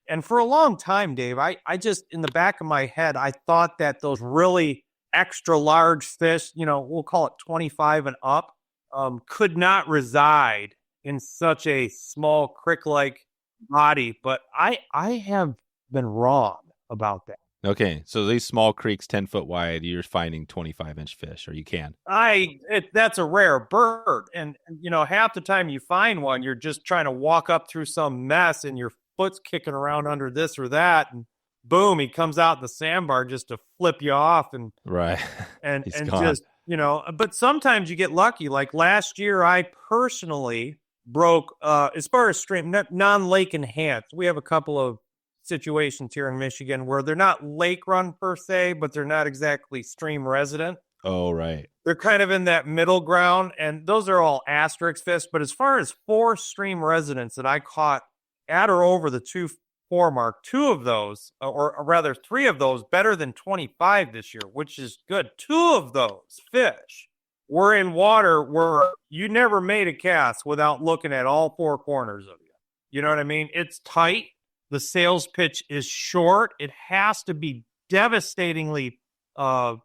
S2: And for a long time, Dave, I just, in the back of my head, I thought that those really extra large fish, we'll call it 25 and up, could not reside in such a small creek-like body. But I have been wrong about that.
S1: Okay, so these small creeks, 10-foot wide, you're finding 25-inch fish, or you can.
S2: That's a rare bird, and half the time you find one, you're just trying to walk up through some mess, and your foot's kicking around under this or that, and boom, he comes out in the sandbar just to flip you off, and
S1: Right.
S2: and
S1: He's
S2: and
S1: gone.
S2: just But sometimes you get lucky. Like last year, I personally broke as far as stream non-lake enhanced. We have a couple of situations here in Michigan where they're not lake run per se, but they're not exactly stream resident.
S1: Oh, right.
S2: They're kind of in that middle ground, and those are all asterisk fish. But as far as 4 stream residents that I caught at or over the 2-4 mark, 2 of those, or rather 3 of those, better than 25 this year, which is good. 2 of those fish were in water where you never made a cast without looking at all 4 corners of you. You know what I mean? It's tight. The sales pitch is short. It has to be devastatingly potent.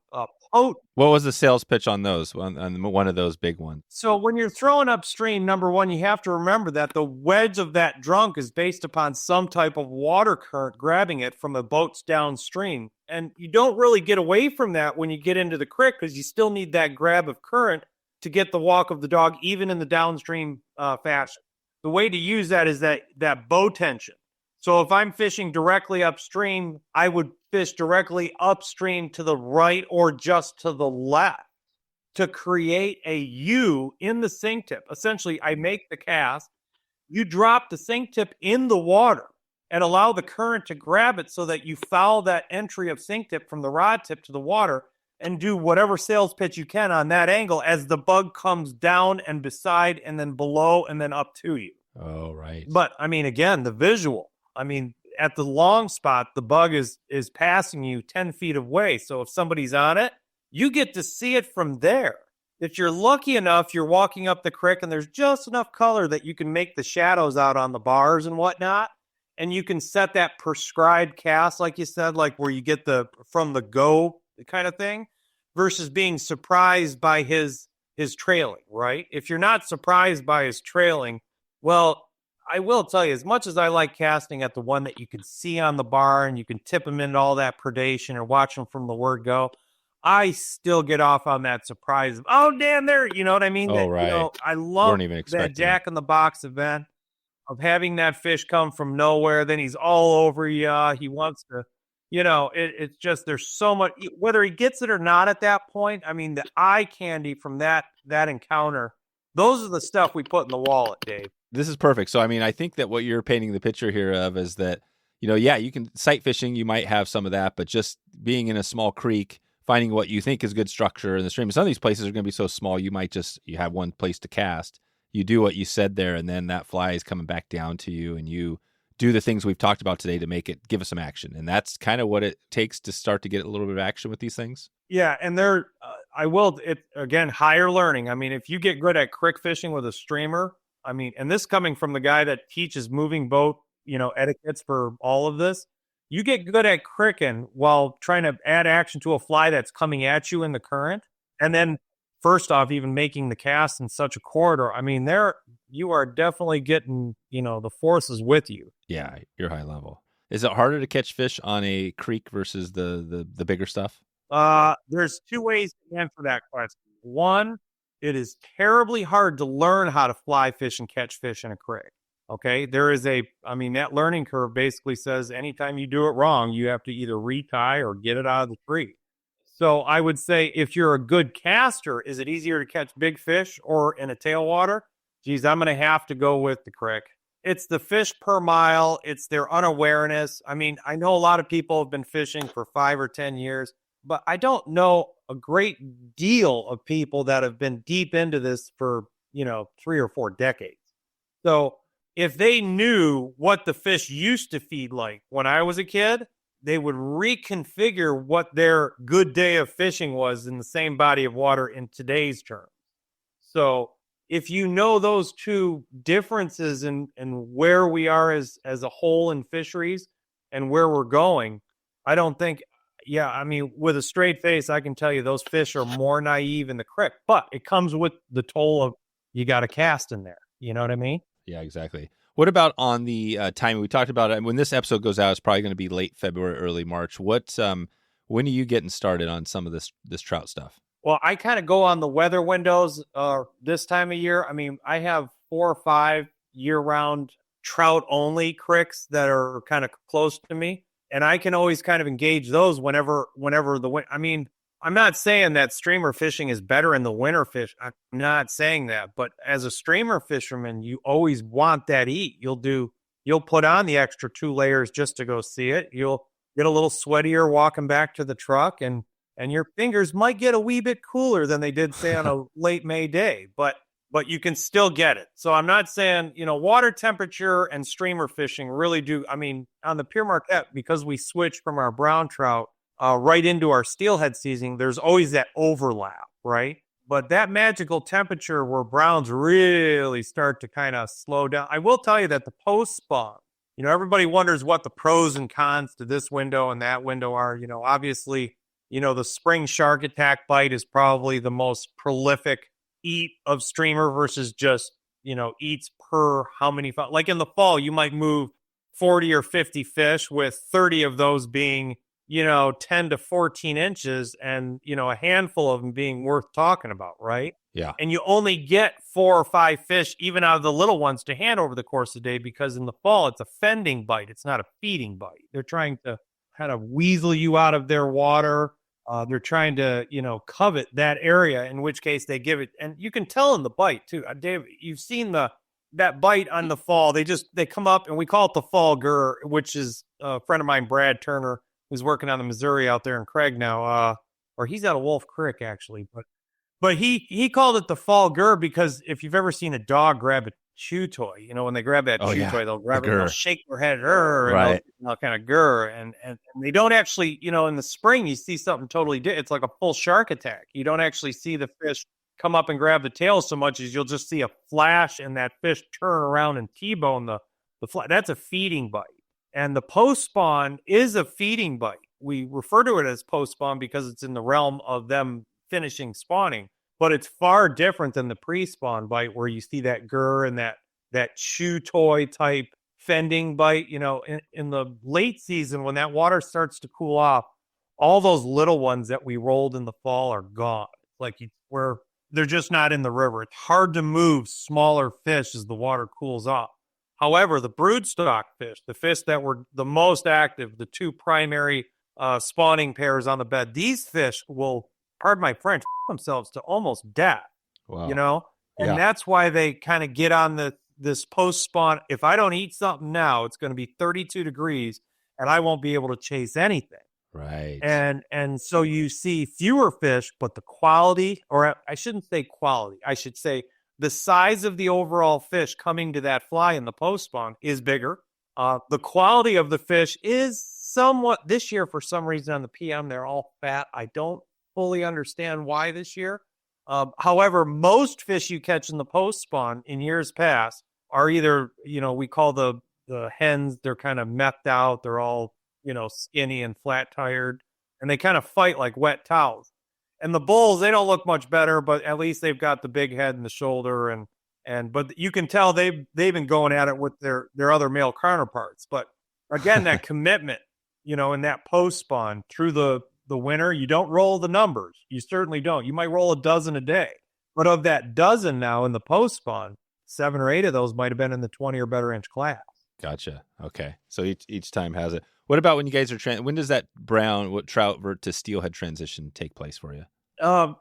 S1: What was the sales pitch on those, on one of those big ones?
S2: So when you're throwing upstream, number one, you have to remember that the wedge of that drunk is based upon some type of water current grabbing it from the boats downstream. And you don't really get away from that when you get into the creek because you still need that grab of current to get the walk of the dog, even in the downstream fashion. The way to use that is that bow tension. So if I'm fishing directly upstream, I would fish directly upstream to the right or just to the left to create a U in the sink tip. Essentially, I make the cast, you drop the sink tip in the water and allow the current to grab it so that you foul that entry of sink tip from the rod tip to the water and do whatever sales pitch you can on that angle as the bug comes down and beside and then below and then up to you.
S1: Oh, right.
S2: But, I mean, again, the visual. I mean, at the long spot, the bug is passing you 10 feet away. So if somebody's on it, you get to see it from there. If you're lucky enough, you're walking up the creek and there's just enough color that you can make the shadows out on the bars and whatnot. And you can set that prescribed cast, like you said, like where you get from the go kind of thing versus being surprised by his trailing, right? If you're not surprised by his trailing, well, I will tell you, as much as I like casting at the one that you can see on the bar and you can tip them into all that predation or watch them from the word go, I still get off on that surprise of, oh, damn, there, you know what I mean?
S1: Oh, right.
S2: I love
S1: that
S2: that Jack in the Box event of having that fish come from nowhere. Then he's all over you. He wants to, it's just, there's so much, whether he gets it or not at that point. I mean, the eye candy from that encounter, those are the stuff we put in the wallet, Dave.
S1: This is perfect. So, I mean, I think that what you're painting the picture here of is that, you can sight fishing, you might have some of that, but just being in a small creek, finding what you think is good structure in the stream. Some of these places are going to be so small, you have one place to cast. You do what you said there, and then that fly is coming back down to you, and you do the things we've talked about today to make it give us some action. And that's kind of what it takes to start to get a little bit of action with these things.
S2: Yeah, and again, higher learning. I mean, if you get good at creek fishing with a streamer, I mean, and this coming from the guy that teaches moving boat, etiquettes for all of this, you get good at cricking while trying to add action to a fly that's coming at you in the current. And then first off, even making the cast in such a corridor. I mean, you are definitely getting, the forces with you.
S1: Yeah, you're high level. Is it harder to catch fish on a creek versus the bigger stuff?
S2: There's 2 ways to answer that question. One, it is terribly hard to learn how to fly fish and catch fish in a creek. Okay. That learning curve basically says anytime you do it wrong, you have to either retie or get it out of the creek. So I would say if you're a good caster, is it easier to catch big fish or in a tailwater? Geez, I'm going to have to go with the creek. It's the fish per mile. It's their unawareness. I mean, I know a lot of people have been fishing for 5 or 10 years, but I don't know a great deal of people that have been deep into this for, 3 or 4 decades. So if they knew what the fish used to feed like when I was a kid, they would reconfigure what their good day of fishing was in the same body of water in today's terms. So if you know those 2 differences in where we are as a whole in fisheries and where we're going, I don't think, with a straight face, I can tell you those fish are more naive in the creek, but it comes with the toll of you got to cast in there. You know what I mean?
S1: Yeah, exactly. What about on the timing? We talked about it when this episode goes out. It's probably going to be late February, early March. When are you getting started on some of this trout stuff?
S2: Well, I kind of go on the weather windows this time of year. I mean, I have 4 or 5 year-round trout only cricks that are kind of close to me, and I can always kind of engage those whenever I mean, I'm not saying that streamer fishing is better in the winter fish. I'm not saying that, but as a streamer fisherman, you always want that eat. You'll put on the extra 2 layers just to go see it. You'll get a little sweatier walking back to the truck, and your fingers might get a wee bit cooler than they did, say, on a late May day, but you can still get it. So I'm not saying, water temperature and streamer fishing really do. I mean, on the Pere Marquette, because we switched from our brown trout right into our steelhead season, there's always that overlap, right? But that magical temperature where browns really start to kind of slow down. I will tell you that the post spawn, everybody wonders what the pros and cons to this window and that window are. Obviously, the spring shark attack bite is probably the most prolific eat of streamer versus just, eats per how many. Like in the fall, you might move 40 or 50 fish with 30 of those being, 10 to 14 inches and, a handful of them being worth talking about, right?
S1: Yeah.
S2: And you only get 4 or 5 fish, even out of the little ones, to hand over the course of the day, because in the fall, it's a fending bite. It's not a feeding bite. They're trying to kind of weasel you out of their water. They're trying to, covet that area, in which case they give it. And you can tell in the bite, too. Dave, you've seen that bite on the fall. They come up, and we call it the fall gur, which is a friend of mine, Brad Turner, who's working on the Missouri out there in Craig now. Or he's out of Wolf Creek, actually. But he called it the fall gur because if you've ever seen a dog grab a chew toy, when they grab that chew toy, they'll grab it and they'll shake their head, and they'll kind of gur. And they don't actually, in the spring, you see something totally different. It's like a full shark attack. You don't actually see the fish come up and grab the tail so much as you'll just see a flash and that fish turn around and T-bone the fly. That's a feeding bite. And the post-spawn is a feeding bite. We refer to it as post-spawn because it's in the realm of them finishing spawning. But it's far different than the pre-spawn bite where you see that gur and that chew toy type fending bite. In the late season, when that water starts to cool off, all those little ones that we rolled in the fall are gone. Where they're just not in the river. It's hard to move smaller fish as the water cools off. However, the broodstock fish, the fish that were the most active, the 2 primary spawning pairs on the bed, these fish will, pardon my French, themselves to almost death.
S1: Wow.
S2: And that's why they kind of get on this post spawn. If I don't eat something now, it's going to be 32 degrees and I won't be able to chase anything.
S1: Right.
S2: And so you see fewer fish, but the quality, or I shouldn't say quality, I should say the size of the overall fish coming to that fly in the post spawn is bigger. The quality of the fish is somewhat, this year for some reason on the PM, they're all fat. I don't fully understand why this year. However, most fish you catch in the post spawn in years past are either, we call the hens, they're kind of methed out. They're all, skinny and flat tired, and they kind of fight like wet towels. And the bulls, they don't look much better, but at least they've got the big head and the shoulder, but you can tell they've been going at it with their other male counterparts. But again, that commitment, in that post spawn through the winter, you don't roll the numbers. You certainly don't. You might roll a dozen a day, but of that dozen now in the post spawn, 7 or 8 of those might have been in the 20 or better inch class.
S1: Gotcha. Okay. So each time has it. What about when you guys are when does that trout to steelhead transition take place for you?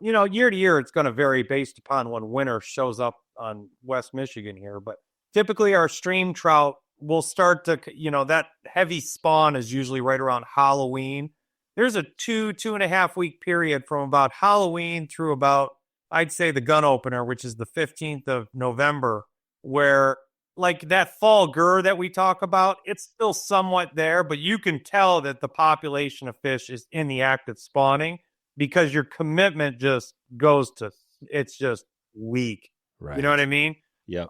S2: Year to year, it's going to vary based upon when winter shows up on West Michigan here. But typically our stream trout will start to, that heavy spawn is usually right around Halloween. There's a 2.5 week period from about Halloween through about, I'd say, the gun opener, which is the 15th of November, where like that fall gur that we talk about, it's still somewhat there, but you can tell that the population of fish is in the act of spawning because your commitment just it's just weak.
S1: Right.
S2: You know what I mean?
S1: Yeah.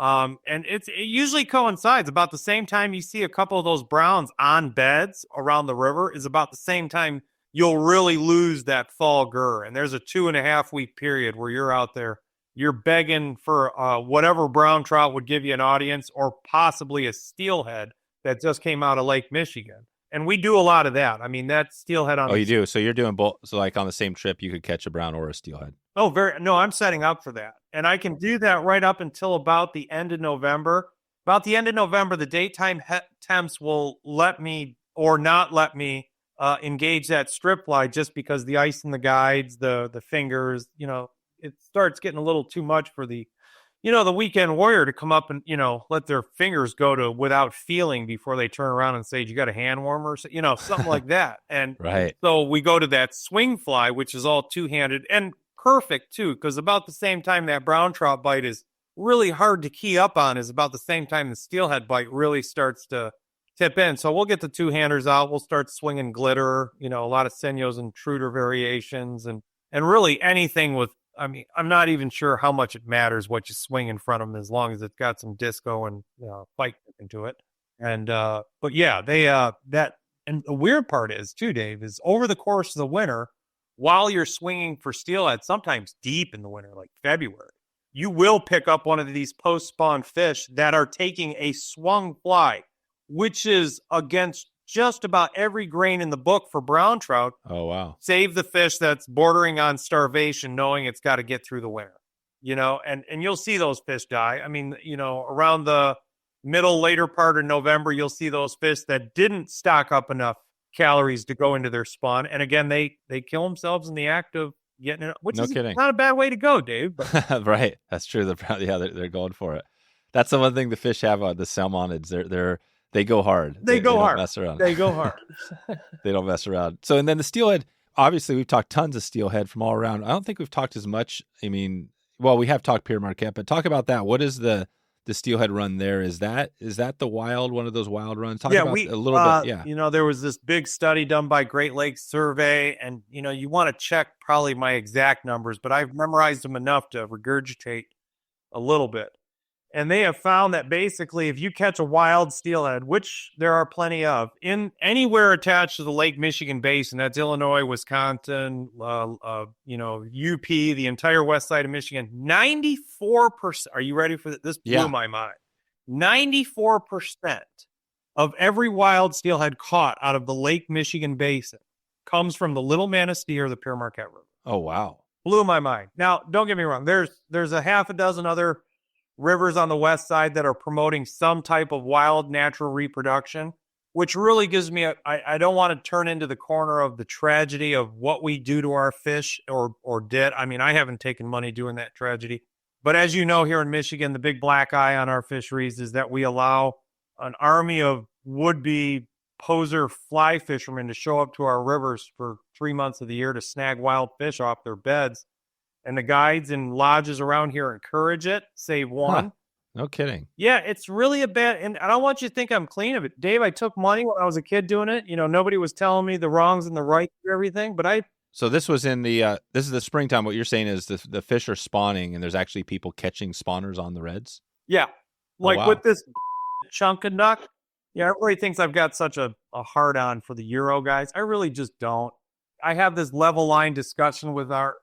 S2: And it usually coincides about the same time you see a couple of those browns on beds around the river is about the same time you'll really lose that fall gur. And there's a 2.5 week period where you're out there you're begging for whatever brown trout would give you an audience, or possibly a steelhead that just came out of Lake Michigan. And we do a lot of that. I mean, that steelhead on
S1: Oh, you do? So you're doing both. So like on the same trip, you could catch a brown or a steelhead.
S2: Oh, no, I'm setting up for that. And I can do that right up until about the end of November. About the end of November, the daytime temps will let me or not let me engage that strip fly, just because the ice in the guides, the fingers, it starts getting a little too much for the weekend warrior to come up and, let their fingers go to without feeling before they turn around and say, you got a hand warmer? So, something like that. And
S1: Right.
S2: so we go to that swing fly, which is all two-handed and perfect too, because about the same time that brown trout bite is really hard to key up on is about the same time the steelhead bite really starts to tip in. So we'll get the two-handers out. We'll start swinging glitter, a lot of Senos and Truder variations, and really anything with, I mean, I'm not even sure how much it matters what you swing in front of them, as long as it's got some disco and fight into it. And but yeah, they that, and the weird part is too, Dave, is over the course of the winter, while you're swinging for steelhead, sometimes deep in the winter, like February, you will pick up one of these post-spawn fish that are taking a swung fly, which is against just about every grain in the book for brown trout.
S1: Oh, wow.
S2: Save the fish that's bordering on starvation, knowing it's got to get through the winter, and you'll see those fish die. I mean, around the later part of November, you'll see those fish that didn't stock up enough calories to go into their spawn. And again, they kill themselves in the act of getting it, which is not a bad way to go, Dave. But.
S1: Right. That's true. They're going for it. That's the one thing the fish have on the salmonids. They go hard.
S2: They go hard.
S1: Don't mess around.
S2: They go hard.
S1: They don't mess around. So, and then the steelhead, obviously we've talked tons of steelhead from all around. I don't think we've talked as much. I mean, well, we have talked Pere Marquette, but talk about that. What is the steelhead run there? Is that the one of those wild runs? Talk about a little bit. Yeah.
S2: There was this big study done by Great Lakes Survey, and, you want to check probably my exact numbers, but I've memorized them enough to regurgitate a little bit. And they have found that basically if you catch a wild steelhead, which there are plenty of, in anywhere attached to the Lake Michigan basin, that's Illinois, Wisconsin, UP, the entire west side of Michigan, 94%, are you ready for this? This blew my mind. 94% of every wild steelhead caught out of the Lake Michigan basin comes from the Little Manistee or the Pere Marquette River.
S1: Oh, wow.
S2: Blew my mind. Now, don't get me wrong. There's a half a dozen other rivers on the west side that are promoting some type of wild natural reproduction, which really gives me I don't want to turn into the corner of the tragedy of what we do to our fish or did. I mean, I haven't taken money doing that tragedy. But as you know, here in Michigan, the big black eye on our fisheries is that we allow an army of would-be poser fly fishermen to show up to our rivers for 3 months of the year to snag wild fish off their beds. And the guides and lodges around here encourage it, save one.
S1: Huh. No kidding.
S2: Yeah, it's really a bad, and I don't want you to think I'm clean of it. Dave, I took money when I was a kid doing it. Nobody was telling me the wrongs and the rights of everything, but
S1: So this was in this is the springtime. What you're saying is the fish are spawning and there's actually people catching spawners on the reds?
S2: Yeah. Like with this chunk of duck. Yeah, everybody thinks I've got such a hard on for the Euro guys. I really just don't. I have this level line discussion with our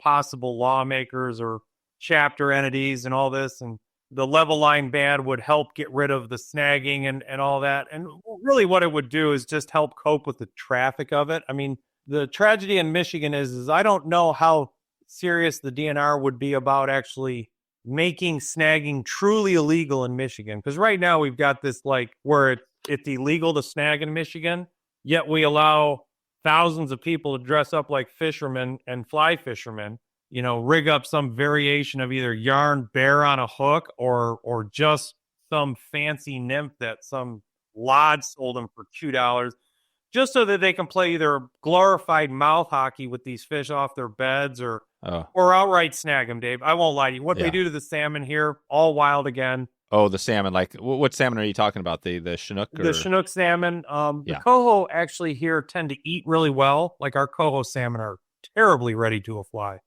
S2: possible lawmakers or chapter entities and all this, and the level line ban would help get rid of the snagging and all that. And really what it would do is just help cope with the traffic of it. I mean, the tragedy in Michigan is I don't know how serious the DNR would be about actually making snagging truly illegal in Michigan. Because right now we've got this where it's illegal to snag in Michigan, yet we allow thousands of people to dress up like fishermen and fly fishermen, rig up some variation of either yarn bear on a hook or just some fancy nymph that some lodge sold them for $2, just so that they can play either glorified mouth hockey with these fish off their beds or outright snag them, Dave. I won't lie to you. What they do to the salmon here, all wild again.
S1: Oh, the salmon. Like, what salmon are you talking about? The Chinook?
S2: The Chinook salmon. The coho actually here tend to eat really well. Like our coho salmon are terribly ready to a fly.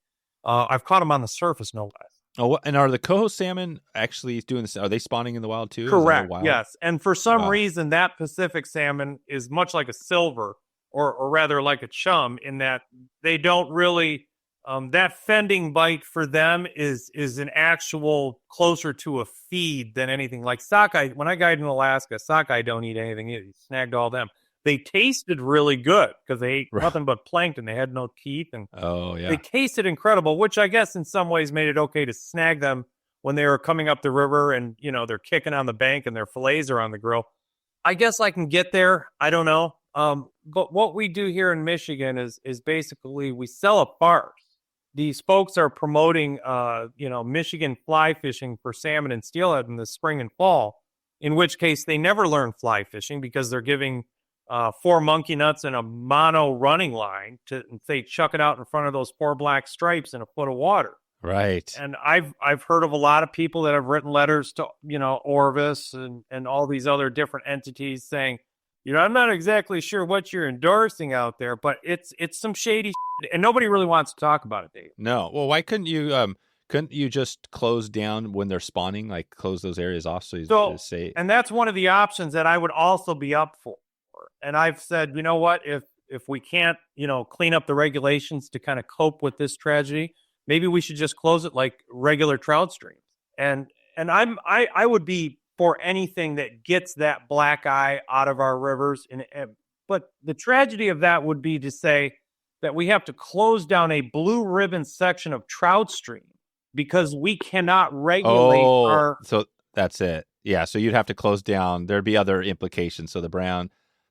S2: I've caught them on the surface, no less.
S1: Oh, and are the coho salmon actually doing this? Are they spawning in the wild too?
S2: Correct. Yes. And for some reason, that Pacific salmon is much like a silver, or rather like a chum, in that they don't really That fending bite for them is an actual closer to a feed than anything. Like sockeye, when I guide in Alaska, sockeye don't eat anything. He snagged all them. They tasted really good because they ate nothing but plankton. They had no teeth, and they tasted incredible, which I guess in some ways made it okay to snag them when they were coming up the river and, they're kicking on the bank and their fillets are on the grill. I guess I can get there. I don't know. But what we do here in Michigan is basically we sell a farce. These folks are promoting, Michigan fly fishing for salmon and steelhead in the spring and fall, in which case they never learn fly fishing because they're giving 4 monkey nuts and a mono running line to say chuck it out in front of those 4 black stripes in a foot of water.
S1: Right.
S2: And I've heard of a lot of people that have written letters to, Orvis and all these other different entities saying, I'm not exactly sure what you're endorsing out there, but it's some shady shit, and nobody really wants to talk about it, Dave.
S1: No. Well, why couldn't you just close down when they're spawning, like close those areas off so say?
S2: And that's one of the options that I would also be up for. And I've said, you know what, if we can't, clean up the regulations to kind of cope with this tragedy, maybe we should just close it like regular trout streams. And I would be for anything that gets that black eye out of our rivers. But the tragedy of that would be to say that we have to close down a blue ribbon section of trout stream because we cannot regulate our.
S1: So that's it. Yeah. So you'd have to close down. There'd be other implications.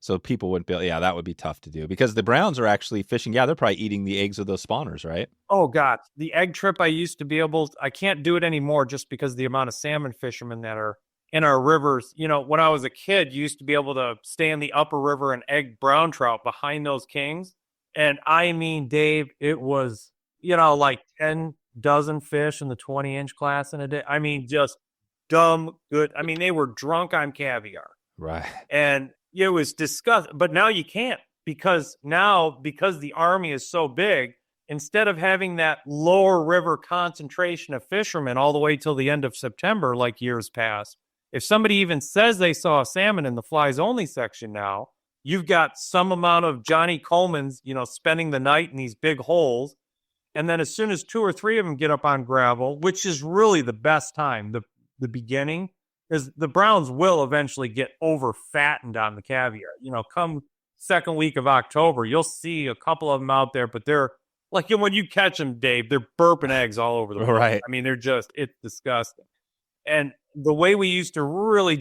S1: So people wouldn't be, that would be tough to do because the browns are actually fishing. Yeah, they're probably eating the eggs of those spawners, right?
S2: Oh, God. The egg trip I used to be I can't do it anymore just because of the amount of salmon fishermen that are in our rivers. When I was a kid, you used to be able to stay in the upper river and egg brown trout behind those kings. And I mean, Dave, it was, like 10 dozen fish in the 20-inch class in a day. I mean, just dumb good. I mean, they were drunk on caviar.
S1: Right.
S2: And it was disgusting, but now you can't because the Army is so big, instead of having that lower river concentration of fishermen all the way till the end of September, like years past, if somebody even says they saw a salmon in the flies only section now, you've got some amount of Johnny Coleman's, spending the night in these big holes. And then as soon as 2 or 3 of them get up on gravel, which is really the best time, the beginning, is the browns will eventually get over fattened on the caviar. Come second week of October, you'll see a couple of them out there, but they're like, when you catch them, Dave, they're burping eggs all over the place.
S1: Right.
S2: I mean, it's disgusting. And the way we used to really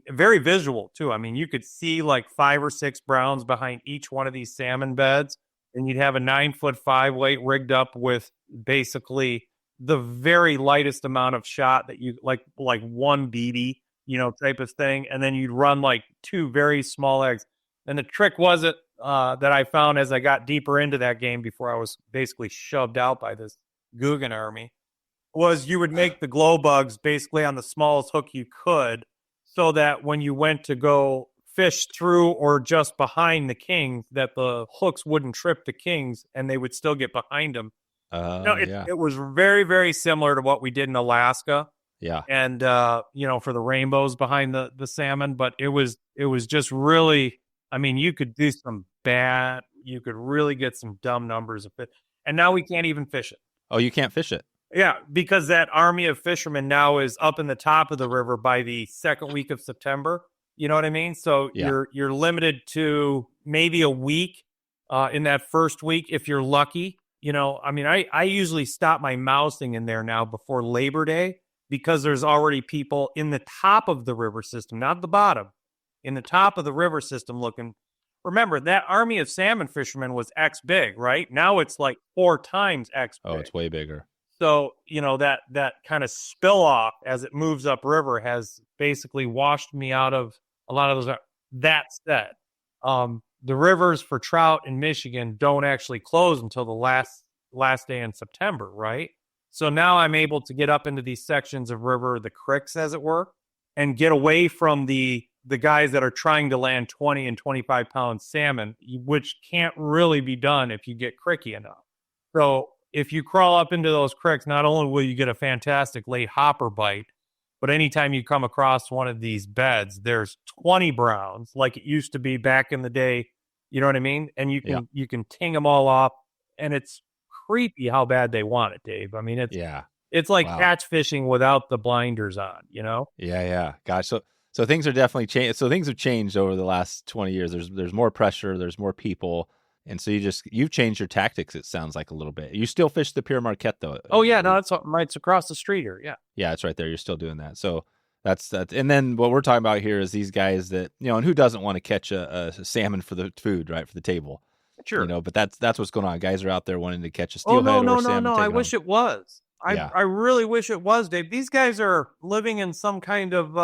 S2: very visual too. I mean, you could see like 5 or 6 browns behind each one of these salmon beds, and you'd have a 9'5" weight rigged up with basically the very lightest amount of shot that you like 1 BB, type of thing. And then you'd run like 2 very small eggs. And the trick was that I found as I got deeper into that game before I was basically shoved out by this Guggen army was you would make the glow bugs basically on the smallest hook you could so that when you went to go fish through or just behind the kings, that the hooks wouldn't trip the kings and they would still get behind them. It was very, very similar to what we did in Alaska.
S1: Yeah.
S2: And, for the rainbows behind the salmon, but it was just really, I mean, you could really get some dumb numbers of it. And now we can't even fish it.
S1: Oh, you can't fish it?
S2: Yeah, because that army of fishermen now is up in the top of the river by the second week of September. You know what I mean? So you're limited to maybe a week in that first week if you're lucky. I usually stop my mousing in there now before Labor Day because there's already people in the top of the river system, not the bottom, in the top of the river system looking. Remember, that army of salmon fishermen was X big, right? Now it's like 4 times X big.
S1: Oh, it's way bigger.
S2: So, that kind of spill off as it moves upriver has basically washed me out of a lot of those. That said, the rivers for trout in Michigan don't actually close until the last day in September, right? So now I'm able to get up into these sections of river, the creeks, as it were, and get away from the guys that are trying to land 20 and 25 pound salmon, which can't really be done if you get cricky enough. So if you crawl up into those creeks, not only will you get a fantastic late hopper bite, but anytime you come across one of these beds, there's 20 browns like it used to be back in the day. You know what I mean? And you can ting them all off, and it's creepy how bad they want it, Dave. I mean, it's like
S1: Wow.
S2: catch fishing without the blinders on, you know?
S1: Yeah. Gosh. So things are definitely changed. So things have changed over the last 20 years. There's more pressure. There's more people. And so you've changed your tactics, it sounds like, a little bit. You still fish the Pere Marquette, though.
S2: Oh, yeah. No, it's across the street here. Yeah.
S1: Yeah, it's right there. You're still doing that. So that's that. And then what we're talking about here is these guys that, and who doesn't want to catch a salmon for the food, right, for the table?
S2: Sure.
S1: But that's what's going on. Guys are out there wanting to catch a steelhead or salmon.
S2: No. I wish it was. I really wish it was, Dave. These guys are living in some kind of,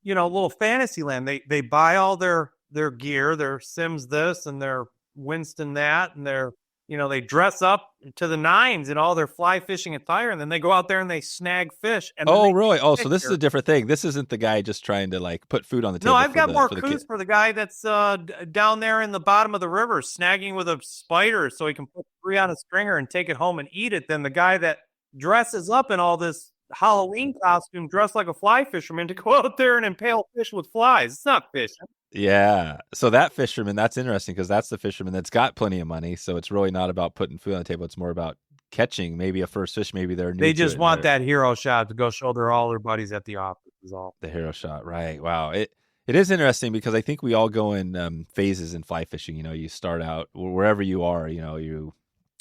S2: little fantasy land. They buy all their gear, their Sims this and their Winston that, and they dress up to the nines in all their fly fishing attire, and then they go out there and they snag fish. And
S1: really? Oh, so this is a different thing. This isn't the guy just trying to like put food on the table.
S2: No, I've got more coups for the guy that's down there in the bottom of the river snagging with a spider so he can put 3 on a stringer and take it home and eat it than the guy that dresses up in all this Halloween costume dressed like a fly fisherman to go out there and impale fish with flies. It's not fishing.
S1: Yeah. So that fisherman, that's interesting because that's the fisherman that's got plenty of money. So it's really not about putting food on the table. It's more about catching maybe a first fish. Maybe they
S2: just want that hero shot to go show all their buddies at the office is all.
S1: The hero shot. Right. Wow. It is interesting because I think we all go in phases in fly fishing. You start out wherever you are, you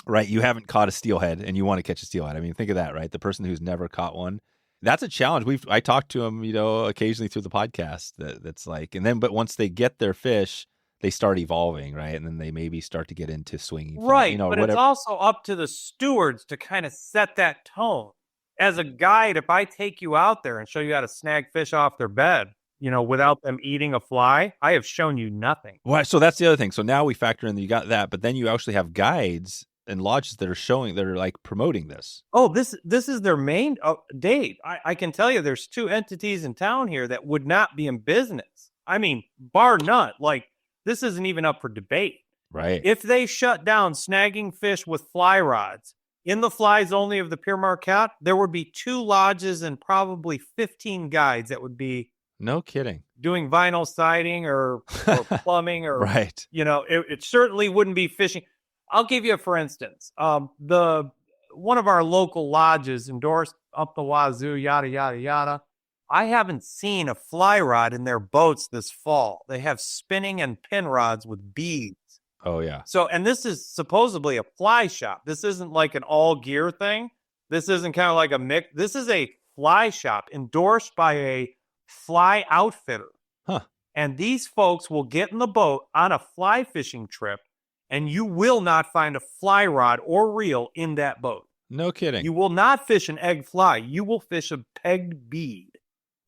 S1: haven't caught a steelhead and you want to catch a steelhead. I mean, think of that, right? The person who's never caught one. That's a challenge. I talked to them, occasionally through the podcast. That's like, but once they get their fish, they start evolving, right? And then they maybe start to get into swinging.
S2: Right, but whatever. It's also up to the stewards to kind of set that tone. As a guide, if I take you out there and show you how to snag fish off their bed, without them eating a fly, I have shown you nothing.
S1: Well, so that's the other thing. So now we factor in that you got that, but then you actually have guides and lodges that are like promoting this.
S2: Oh, this is their main Dave. I can tell you there's 2 entities in town here that would not be in business. I mean, bar none. Like, this isn't even up for debate.
S1: Right.
S2: If they shut down snagging fish with fly rods in the flies only of the Pere Marquette, there would be 2 lodges and probably 15 guides that would be
S1: no kidding
S2: doing vinyl siding or plumbing or
S1: right.
S2: It certainly wouldn't be fishing. I'll give you for instance. One of our local lodges endorsed up the wazoo, yada, yada, yada. I haven't seen a fly rod in their boats this fall. They have spinning and pin rods with beads.
S1: Oh, yeah.
S2: So, and this is supposedly a fly shop. This isn't like an all gear thing. This isn't kind of like a mix. This is a fly shop endorsed by a fly outfitter.
S1: Huh.
S2: And these folks will get in the boat on a fly fishing trip, and you will not find a fly rod or reel in that boat.
S1: No kidding.
S2: You will not fish an egg fly. You will fish a pegged bead.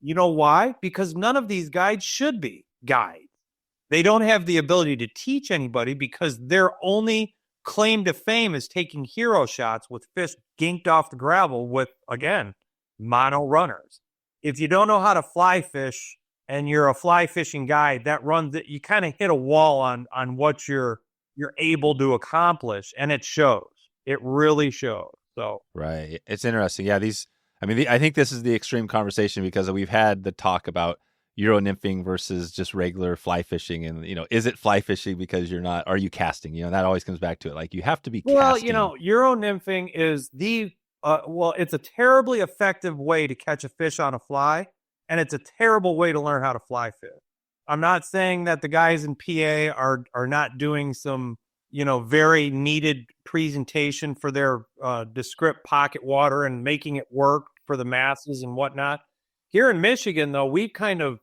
S2: You know why? Because none of these guides should be guides. They don't have the ability to teach anybody because their only claim to fame is taking hero shots with fish ginked off the gravel with, again, mono runners. If you don't know how to fly fish and you're a fly fishing guide, you kind of hit a wall on what you're able to accomplish, and it shows. It really shows. So
S1: right, it's interesting. Yeah, I think this is the extreme conversation because we've had the talk about Euro nymphing versus just regular fly fishing, and is it fly fishing because are you casting? That always comes back to it. Like you have to be casting.
S2: Well, Euro nymphing is it's a terribly effective way to catch a fish on a fly, and it's a terrible way to learn how to fly fish. I'm not saying that the guys in PA are not doing some, very needed presentation for their Descript pocket water and making it work for the masses and whatnot. Here in Michigan, though, we've kind of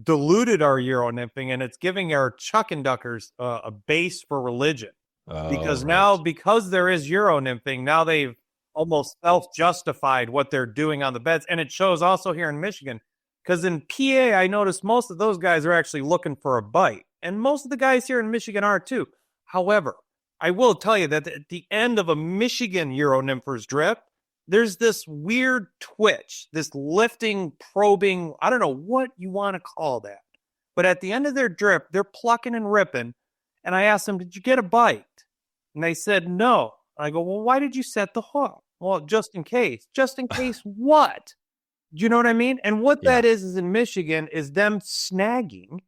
S2: diluted our Euro nymphing, and it's giving our chuck and duckers a base for religion. Because now, because there is Euro nymphing, now they've almost self-justified what they're doing on the beds. And it shows also here in Michigan. Because in PA, I noticed most of those guys are actually looking for a bite. And most of the guys here in Michigan are too. However, I will tell you that at the end of a Michigan Euro nympher's drip, there's this weird twitch, this lifting, probing, I don't know what you want to call that. But at the end of their drip, they're plucking and ripping. And I asked them, did you get a bite? And they said, no. I go, well, why did you set the hook? Well, just in case. Just in case what? Do you know what I mean? And what that is in Michigan is them snagging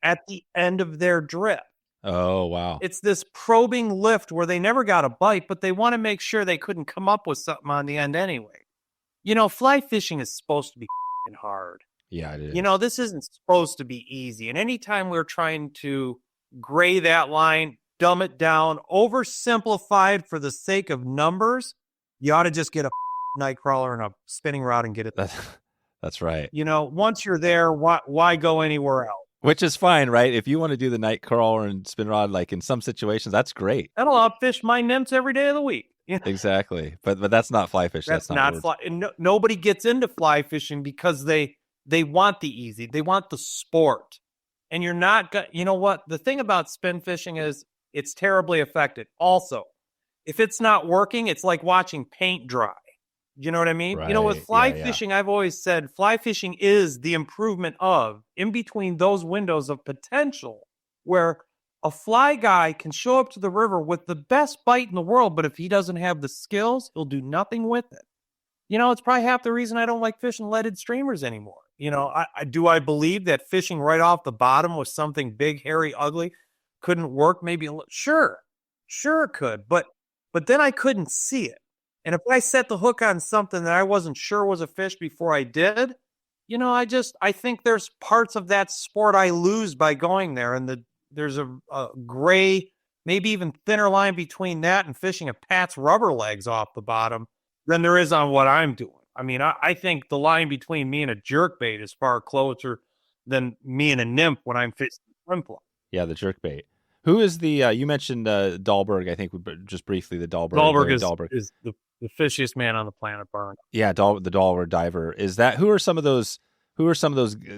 S2: at the end of their drip.
S1: Oh, wow.
S2: It's this probing lift where they never got a bite, but they want to make sure they couldn't come up with something on the end anyway. Fly fishing is supposed to be hard.
S1: Yeah, it is.
S2: This isn't supposed to be easy. And anytime we're trying to gray that line, dumb it down, oversimplified for the sake of numbers, you ought to just get a night crawler and a spinning rod and get it.
S1: That's right.
S2: Once you're there, why go anywhere else?
S1: Which is fine, right? If you want to do the night crawler and spin rod, like in some situations, that's great.
S2: That'll outfish my nymphs every day of the week.
S1: Exactly. But that's not fly fishing.
S2: That's not fly. And nobody gets into fly fishing because they want the easy. They want the sport. And you're not going to, you know what? The thing about spin fishing is it's terribly affected. Also, if it's not working, it's like watching paint dry. You know what I mean?
S1: Right.
S2: With fly fishing, I've always said fly fishing is the improvement of in between those windows of potential where a fly guy can show up to the river with the best bite in the world, but if he doesn't have the skills, he'll do nothing with it. It's probably half the reason I don't like fishing leaded streamers anymore. I believe that fishing right off the bottom with something big, hairy, ugly couldn't work? Maybe sure it could, but then I couldn't see it. And if I set the hook on something that I wasn't sure was a fish before I did, I think there's parts of that sport I lose by going there. And there's a gray, maybe even thinner line between that and fishing a Pat's rubber legs off the bottom than there is on what I'm doing. I mean, I think the line between me and a jerkbait is far closer than me and a nymph when I'm fishing shrimp fly.
S1: Yeah, the jerkbait. Who is the, you mentioned Dahlberg, I think just briefly, the Dahlberg.
S2: Dahlberg is the fishiest man on the planet, Burn.
S1: Yeah, the Dahlberg diver. Who are some of those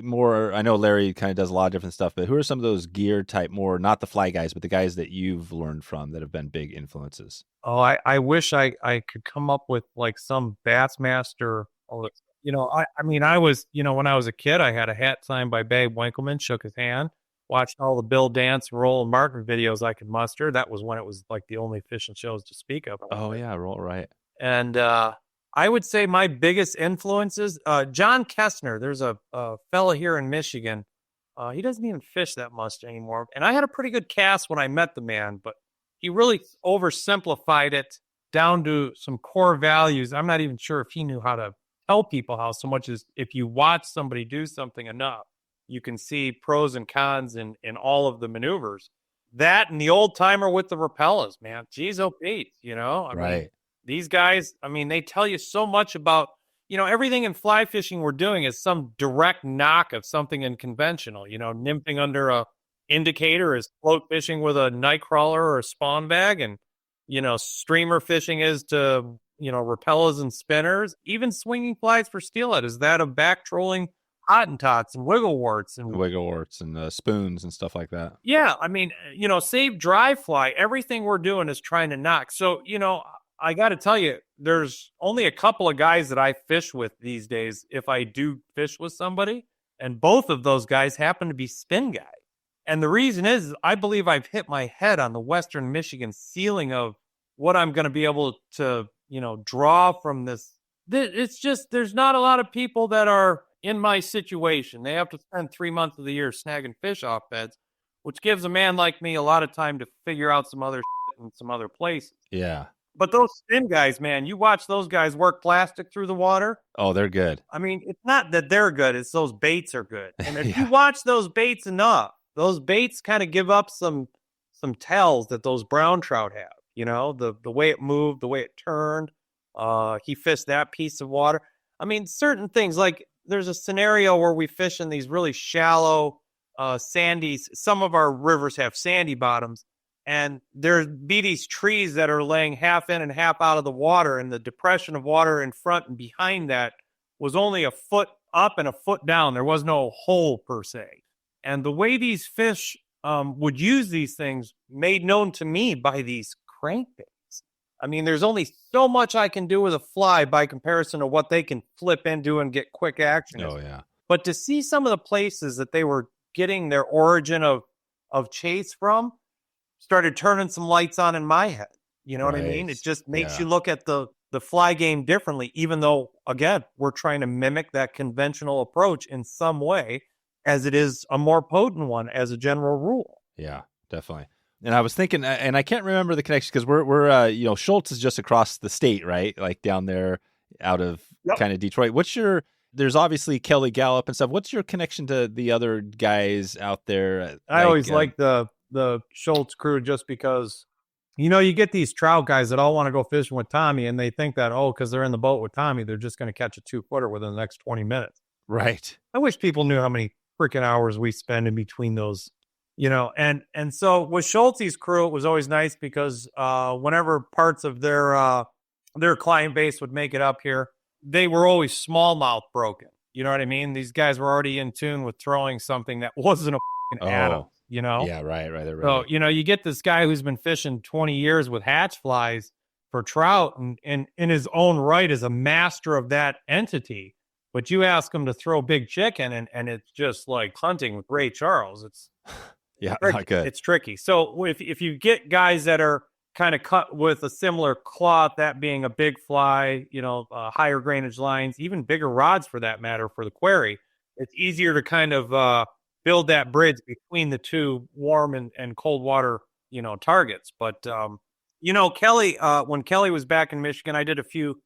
S1: more, I know Larry kind of does a lot of different stuff, but who are some of those gear type more, not the fly guys, but the guys that you've learned from that have been big influences?
S2: Oh, I wish I could come up with like some Bassmaster. I was, when I was a kid, I had a hat signed by Babe Winkleman, shook his hand, watched all the Bill Dance, Roll, and Martin videos I could muster. That was when it was like the only fishing shows to speak of.
S1: Oh, yeah, Roll, right.
S2: And I would say my biggest influences, John Kestner. There's a fella here in Michigan. He doesn't even fish that much anymore. And I had a pretty good cast when I met the man, but he really oversimplified it down to some core values. I'm not even sure if he knew how to tell people how, so much as if you watch somebody do something enough, you can see pros and cons in all of the maneuvers. That and the old timer with the Rapalas, man. Geez, oh, Pete, I mean, these guys, they tell you so much about, everything in fly fishing we're doing is some direct knock of something in conventional, nymphing under a indicator is float fishing with a night crawler or a spawn bag. And, streamer fishing is to, Rapalas and spinners, even swinging flies for steelhead. Is that a back trolling Hottentots and wiggleworts
S1: and spoons and stuff like that?
S2: Yeah. Save dry fly. Everything we're doing is trying to knock. So, I got to tell you, there's only a couple of guys that I fish with these days if I do fish with somebody, and both of those guys happen to be spin guys. And the reason is I believe I've hit my head on the Western Michigan ceiling of what I'm going to be able to, draw from this. It's just there's not a lot of people that are in my situation. They have to spend 3 months of the year snagging fish off beds, which gives a man like me a lot of time to figure out some other shit in some other places.
S1: Yeah.
S2: But those spin guys, man, you watch those guys work plastic through the water.
S1: Oh, they're good.
S2: It's not that they're good. It's those baits are good. And if you watch those baits enough, those baits kind of give up some tells that those brown trout have. The way it moved, the way it turned. He fished that piece of water. Certain things, like there's a scenario where we fish in these really shallow sandies. Some of our rivers have sandy bottoms. And there be these trees that are laying half in and half out of the water, and the depression of water in front and behind that was only a foot up and a foot down. There was no hole per se. And the way these fish would use these things made known to me by these crankbaits. There's only so much I can do with a fly by comparison to what they can flip into and get quick action.
S1: Oh, yeah.
S2: But to see some of the places that they were getting their origin of chase from, started turning some lights on in my head. You know what I mean? It just makes you look at the fly game differently, even though, again, we're trying to mimic that conventional approach in some way, as it is a more potent one as a general rule.
S1: Yeah, definitely. And I was thinking, and I can't remember the connection because we're Schultz is just across the state, right? Like down there out of kind of Detroit. There's obviously Kelly Gallup and stuff. What's your connection to the other guys out there?
S2: I always like the Schultz crew just because, you get these trout guys that all want to go fishing with Tommy, and they think that, because they're in the boat with Tommy, they're just going to catch a 2-footer within the next 20 minutes.
S1: Right.
S2: I wish people knew how many freaking hours we spend in between those, and so with Schultz's crew, it was always nice because whenever parts of their client base would make it up here, they were always smallmouth broken. You know what I mean? These guys were already in tune with throwing something that wasn't a Adam,
S1: Yeah, right.
S2: So, you get this guy who's been fishing 20 years with hatch flies for trout and in his own right is a master of that entity. But you ask him to throw big chicken and it's just like hunting with Ray Charles. It's
S1: not good.
S2: It's tricky. So if you get guys that are kind of cut with a similar cloth, that being a big fly, higher grainage lines, even bigger rods for that matter for the query, it's easier to kind of build that bridge between the two warm and cold water, targets. But, Kelly, when Kelly was back in Michigan, I did a few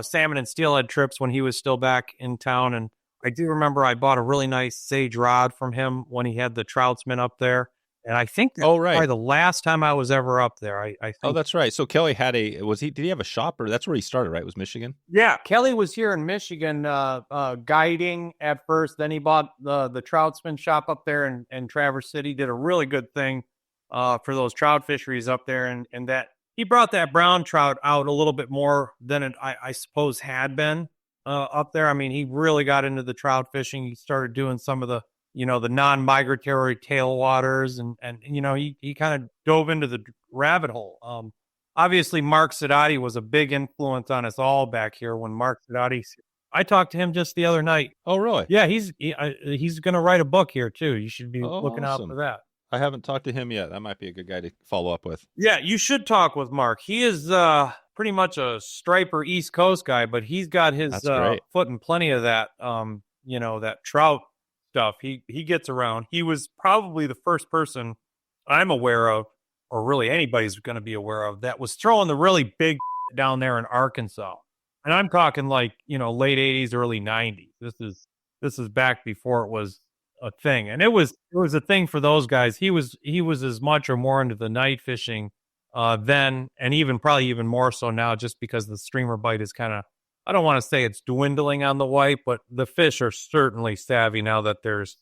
S2: salmon and steelhead trips when he was still back in town. And I do remember I bought a really nice sage rod from him when he had the Troutsman up there. And I think that's probably the last time I was ever up there. I think.
S1: Oh, that's right. So Kelly had did he have a shop, or that's where he started, right? Was Michigan?
S2: Yeah. Kelly was here in Michigan guiding at first. Then he bought the Troutsman shop up there in Traverse City, did a really good thing for those trout fisheries up there. And that he brought that brown trout out a little bit more than I suppose had been up there. I mean, he really got into the trout fishing. He started doing some of the the non-migratory tailwaters and he kind of dove into the rabbit hole. Obviously Mark Sidoti was a big influence on us all back here when Mark Sidoti, I talked to him just the other night.
S1: Oh, really?
S2: Yeah. He's going to write a book here too. You should be looking out for that.
S1: I haven't talked to him yet. That might be a good guy to follow up with.
S2: Yeah. You should talk with Mark. He is pretty much a striper East Coast guy, but he's got his foot in plenty of that, that trout stuff. He gets around. He was probably the first person I'm aware of, or really anybody's going to be aware of, that was throwing the really big down there in Arkansas. And I'm talking like, late 80s, early 90s. This is back before it was a thing. And it was a thing for those guys. He was as much or more into the night fishing then, and probably even more so now, just because the streamer bite is kind of, I don't want to say it's dwindling on the white, but the fish are certainly savvy now that there's,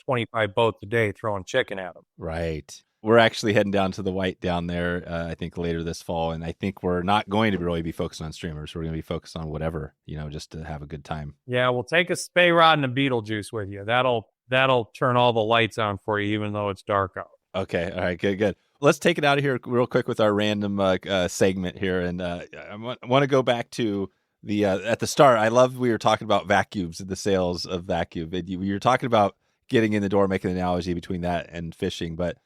S2: 25 boats a day throwing chicken at them.
S1: Right. We're actually heading down to the white down there, I think later this fall. And I think we're not going to really be focused on streamers. We're going to be focused on whatever, just to have a good time.
S2: Yeah. We'll take a spay rod and a Beetlejuice with you. That'll turn all the lights on for you, even though it's dark out.
S1: Okay. All right. Good. Let's take it out of here real quick with our random segment here. And I want to go back to the at the start. I love we were talking about vacuums and the sales of vacuum. And you were talking about getting in the door, making an analogy between that and fishing. But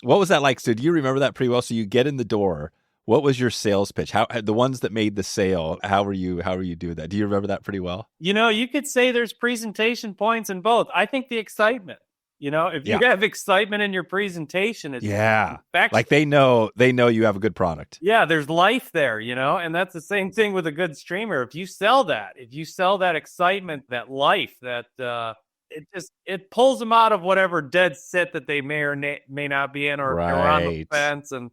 S1: what was that like? So do you remember that pretty well? So you get in the door. What was your sales pitch? How the ones that made the sale? How were you doing that? Do you remember that pretty well?
S2: You could say there's presentation points in both. I think the excitement. If you have excitement in your presentation, it's
S1: like they know you have a good product.
S2: Yeah, there's life there, and that's the same thing with a good streamer. If you sell that excitement, that life, that it pulls them out of whatever dead sit that they may or may not be in, or on the fence. And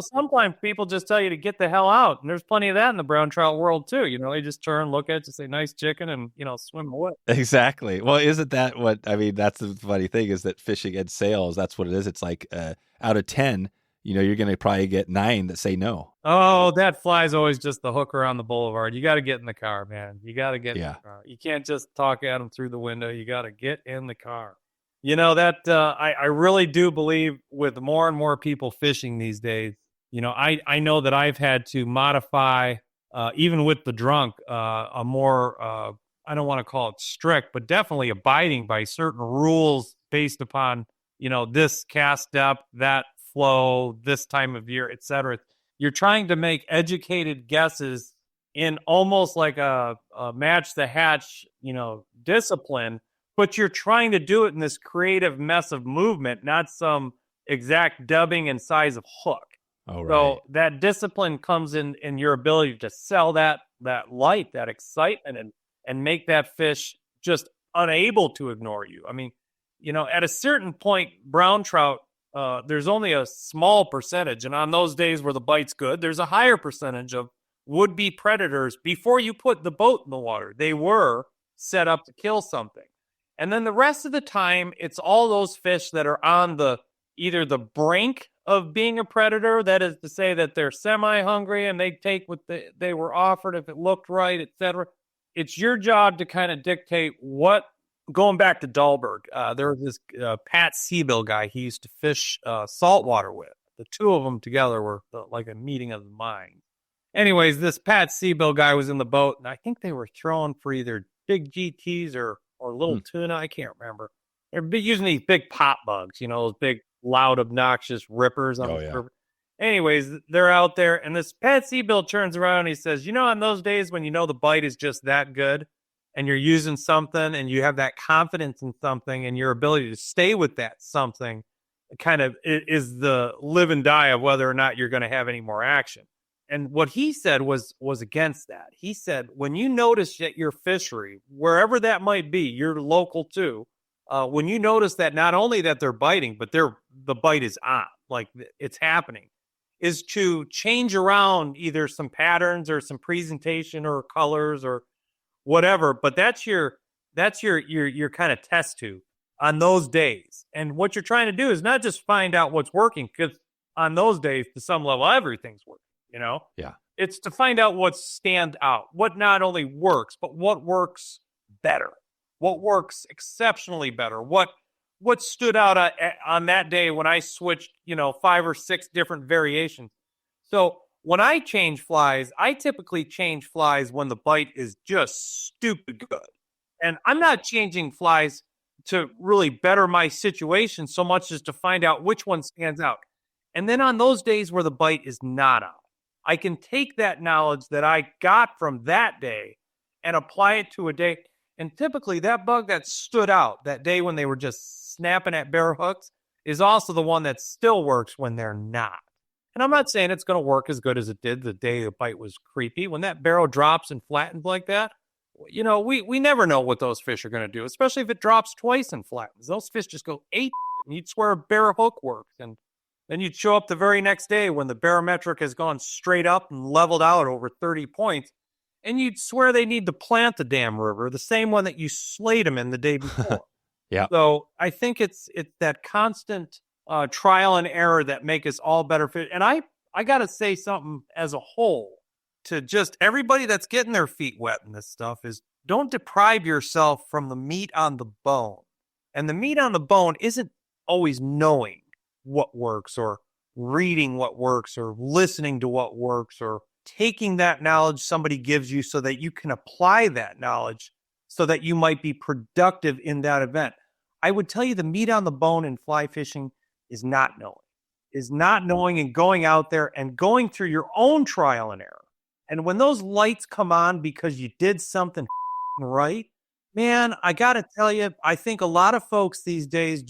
S2: sometimes people just tell you to get the hell out, and there's plenty of that in the brown trout world too. They just turn, look at it, just say nice chicken, and swim away.
S1: Exactly. Well, isn't that what I mean? That's the funny thing, is that fishing and sales, that's what it is. It's like out of 10, you're going to probably get 9 that say no.
S2: Oh, that fly's always just the hooker on the boulevard. You got to get in the car, man. You got to get in the car. You can't just talk at them through the window. You got to get in the car. I really do believe with more and more people fishing these days, I know that I've had to modify, even with the drunk, a more, I don't want to call it strict, but definitely abiding by certain rules based upon, this cast depth, that flow, this time of year, et cetera. You're trying to make educated guesses in almost like a match the hatch, discipline, but you're trying to do it in this creative mess of movement, not some exact dubbing and size of hook.
S1: Oh, right.
S2: So that discipline comes in your ability to sell that light, that excitement, and make that fish just unable to ignore you. I mean, at a certain point, brown trout, there's only a small percentage. And on those days where the bite's good, there's a higher percentage of would-be predators before you put the boat in the water. They were set up to kill something. And then the rest of the time, it's all those fish that are on either the brink of being a predator, that is to say that they're semi-hungry and they take what they were offered if it looked right, etc. It's your job to kind of dictate what. Going back to Dahlberg, there was this Pat Seabill guy he used to fish saltwater with. The two of them together were like a meeting of the minds. Anyways, this Pat Seabill guy was in the boat, and I think they were throwing for either big GTs or little tuna. I can't remember. They're using these big pop bugs, those big, loud, obnoxious rippers on the river. Anyways, they're out there, and this Pat Seabill turns around and he says, on those days when the bite is just that good, and you're using something and you have that confidence in something and your ability to stay with that something kind of is the live and die of whether or not you're going to have any more action. And what he said was against that. He said, when you notice that your fishery, wherever that might be, you're local too, when you notice that not only that they're biting, but the bite is on, like it's happening, is to change around either some patterns or some presentation or colors or whatever, but that's your kind of test tube on those days. And what you're trying to do is not just find out what's working, because on those days, to some level, everything's working,
S1: Yeah.
S2: It's to find out what stands out, what not only works, but what works better, what works exceptionally better, what stood out on that day when I switched, 5 or 6 different variations. So when I change flies, I typically change flies when the bite is just stupid good. And I'm not changing flies to really better my situation so much as to find out which one stands out. And then on those days where the bite is not out, I can take that knowledge that I got from that day and apply it to a day. And typically that bug that stood out that day when they were just snapping at bare hooks is also the one that still works when they're not. And I'm not saying it's going to work as good as it did the day the bite was creepy. When that barrel drops and flattens like that, we never know what those fish are going to do, especially if it drops twice and flattens. Those fish just go ape, and you'd swear a bare hook works. And then you'd show up the very next day when the barometric has gone straight up and leveled out over 30 points, and you'd swear they need to plant the damn river, the same one that you slayed them in the day before.
S1: Yeah.
S2: So I think it's that constant trial and error that make us all better fish. And I got to say something as a whole to just everybody that's getting their feet wet in this stuff is don't deprive yourself from the meat on the bone. And the meat on the bone isn't always knowing what works or reading what works or listening to what works or taking that knowledge somebody gives you so that you can apply that knowledge so that you might be productive in that event. I would tell you the meat on the bone in fly fishing is not knowing and going out there and going through your own trial and error. And when those lights come on because you did something right, man, I got to tell you, I think a lot of folks these days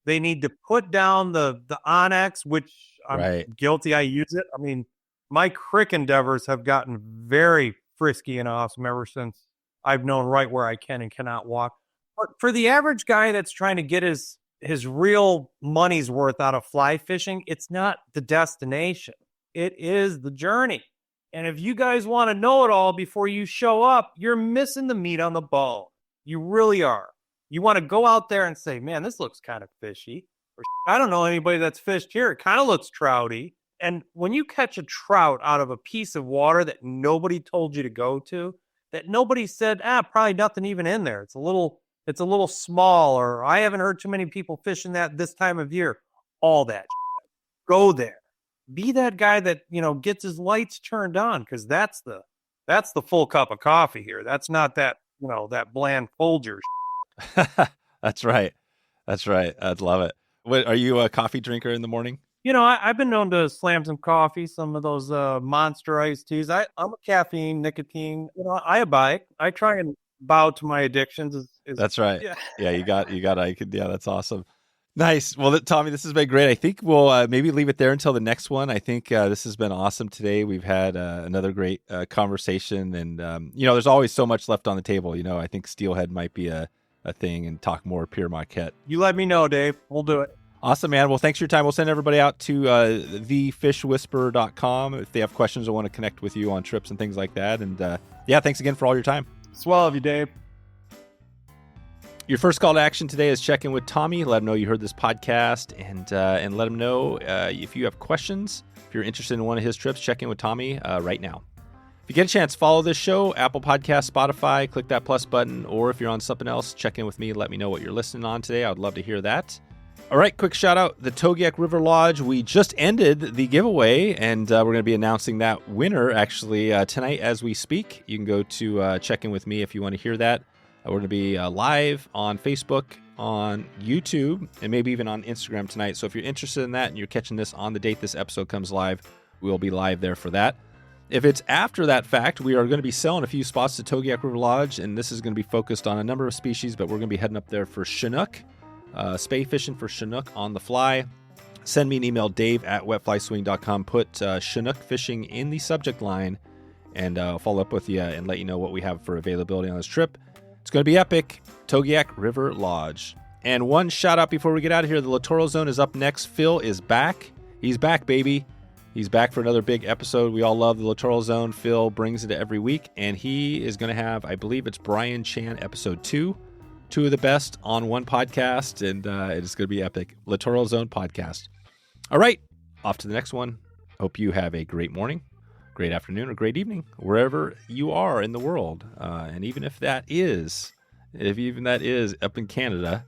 S2: they need to put down the Onyx, which I'm guilty. I use it. I mean, my crick endeavors have gotten very frisky and awesome ever since I've known right where I can and cannot walk. But for the average guy that's trying to get his real money's worth out of fly fishing, it's not the destination. It is the journey. And if you guys want to know it all before you show up, you're missing the meat on the bone. You really are. You want to go out there and say, man, this looks kind of fishy. Or I don't know anybody that's fished here. It kind of looks trouty. And when you catch a trout out of a piece of water that nobody told you to go to, that nobody said, probably nothing even in there. It's a little small, or I haven't heard too many people fishing that this time of year. All that. Go there. Be that guy that, gets his lights turned on, because that's the full cup of coffee here. That's not that, that bland Folgers.
S1: That's right. I'd love it. What, are you a coffee drinker in the morning?
S2: I've been known to slam some coffee, some of those monster iced teas. I'm a caffeine, nicotine. I abide. I try and bow to my addictions.
S1: That's right. Yeah, you got. Yeah, that's awesome. Nice. Well, Tommy, this has been great. I think we'll maybe leave it there until the next one. I think this has been awesome today. We've had another great conversation, and there's always so much left on the table. I think steelhead might be a thing, and talk more Pere Marquette.
S2: You let me know, Dave. We'll do it.
S1: Awesome, man. Well, thanks for your time. We'll send everybody out to thefishwhisperer.com if they have questions or want to connect with you on trips and things like that. And thanks again for all your time.
S2: Swell of you, Dave.
S1: Your first call to action today is check in with Tommy. Let him know you heard this podcast, and let him know if you have questions. If you're interested in one of his trips, check in with Tommy right now. If you get a chance, follow this show, Apple Podcasts, Spotify, click that plus button, or if you're on something else, check in with me. Let me know what you're listening on today. I would love to hear that. All right, quick shout out, the Togiak River Lodge. We just ended the giveaway, and we're going to be announcing that winner actually tonight as we speak. You can go to check in with me if you want to hear that. We're going to be live on Facebook, on YouTube, and maybe even on Instagram tonight. So if you're interested in that and you're catching this on the date this episode comes live, we'll be live there for that. If it's after that fact, we are going to be selling a few spots to Togiak River Lodge, and this is going to be focused on a number of species, but we're going to be heading up there for Chinook. Spay fishing for Chinook on the fly. Send me an email, dave@wetflyswing.com. Put Chinook fishing in the subject line, and I'll follow up with you and let you know what we have for availability on this trip. It's going to be epic. Togiak River Lodge. And one shout out before we get out of here. The Littoral Zone is up next. Phil is back. He's back, baby. He's back for another big episode. We all love the Littoral Zone. Phil brings it every week, and he is going to have, I believe it's Brian Chan episode 2. Two of the best on one podcast, and it's going to be epic. Littoral Zone podcast. All right, off to the next one. Hope you have a great morning, great afternoon, or great evening, wherever you are in the world. And even if that is up in Canada,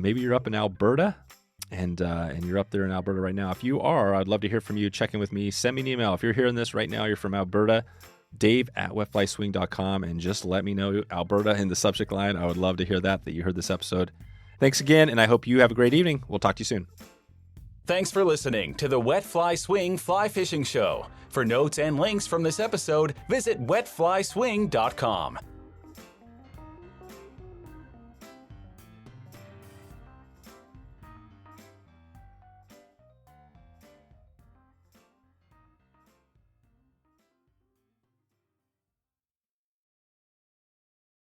S1: maybe you're up in Alberta, and you're up there in Alberta right now. If you are, I'd love to hear from you. Check in with me. Send me an email. If you're hearing this right now, you're from Alberta, dave@wetflyswing.com, and just let me know Alberta in the subject line. I would love to hear that you heard this episode. Thanks again, and I hope you have a great evening. We'll talk to you soon.
S3: Thanks for listening to the Wet Fly Swing Fly Fishing Show. For notes and links from this episode, visit wetflyswing.com.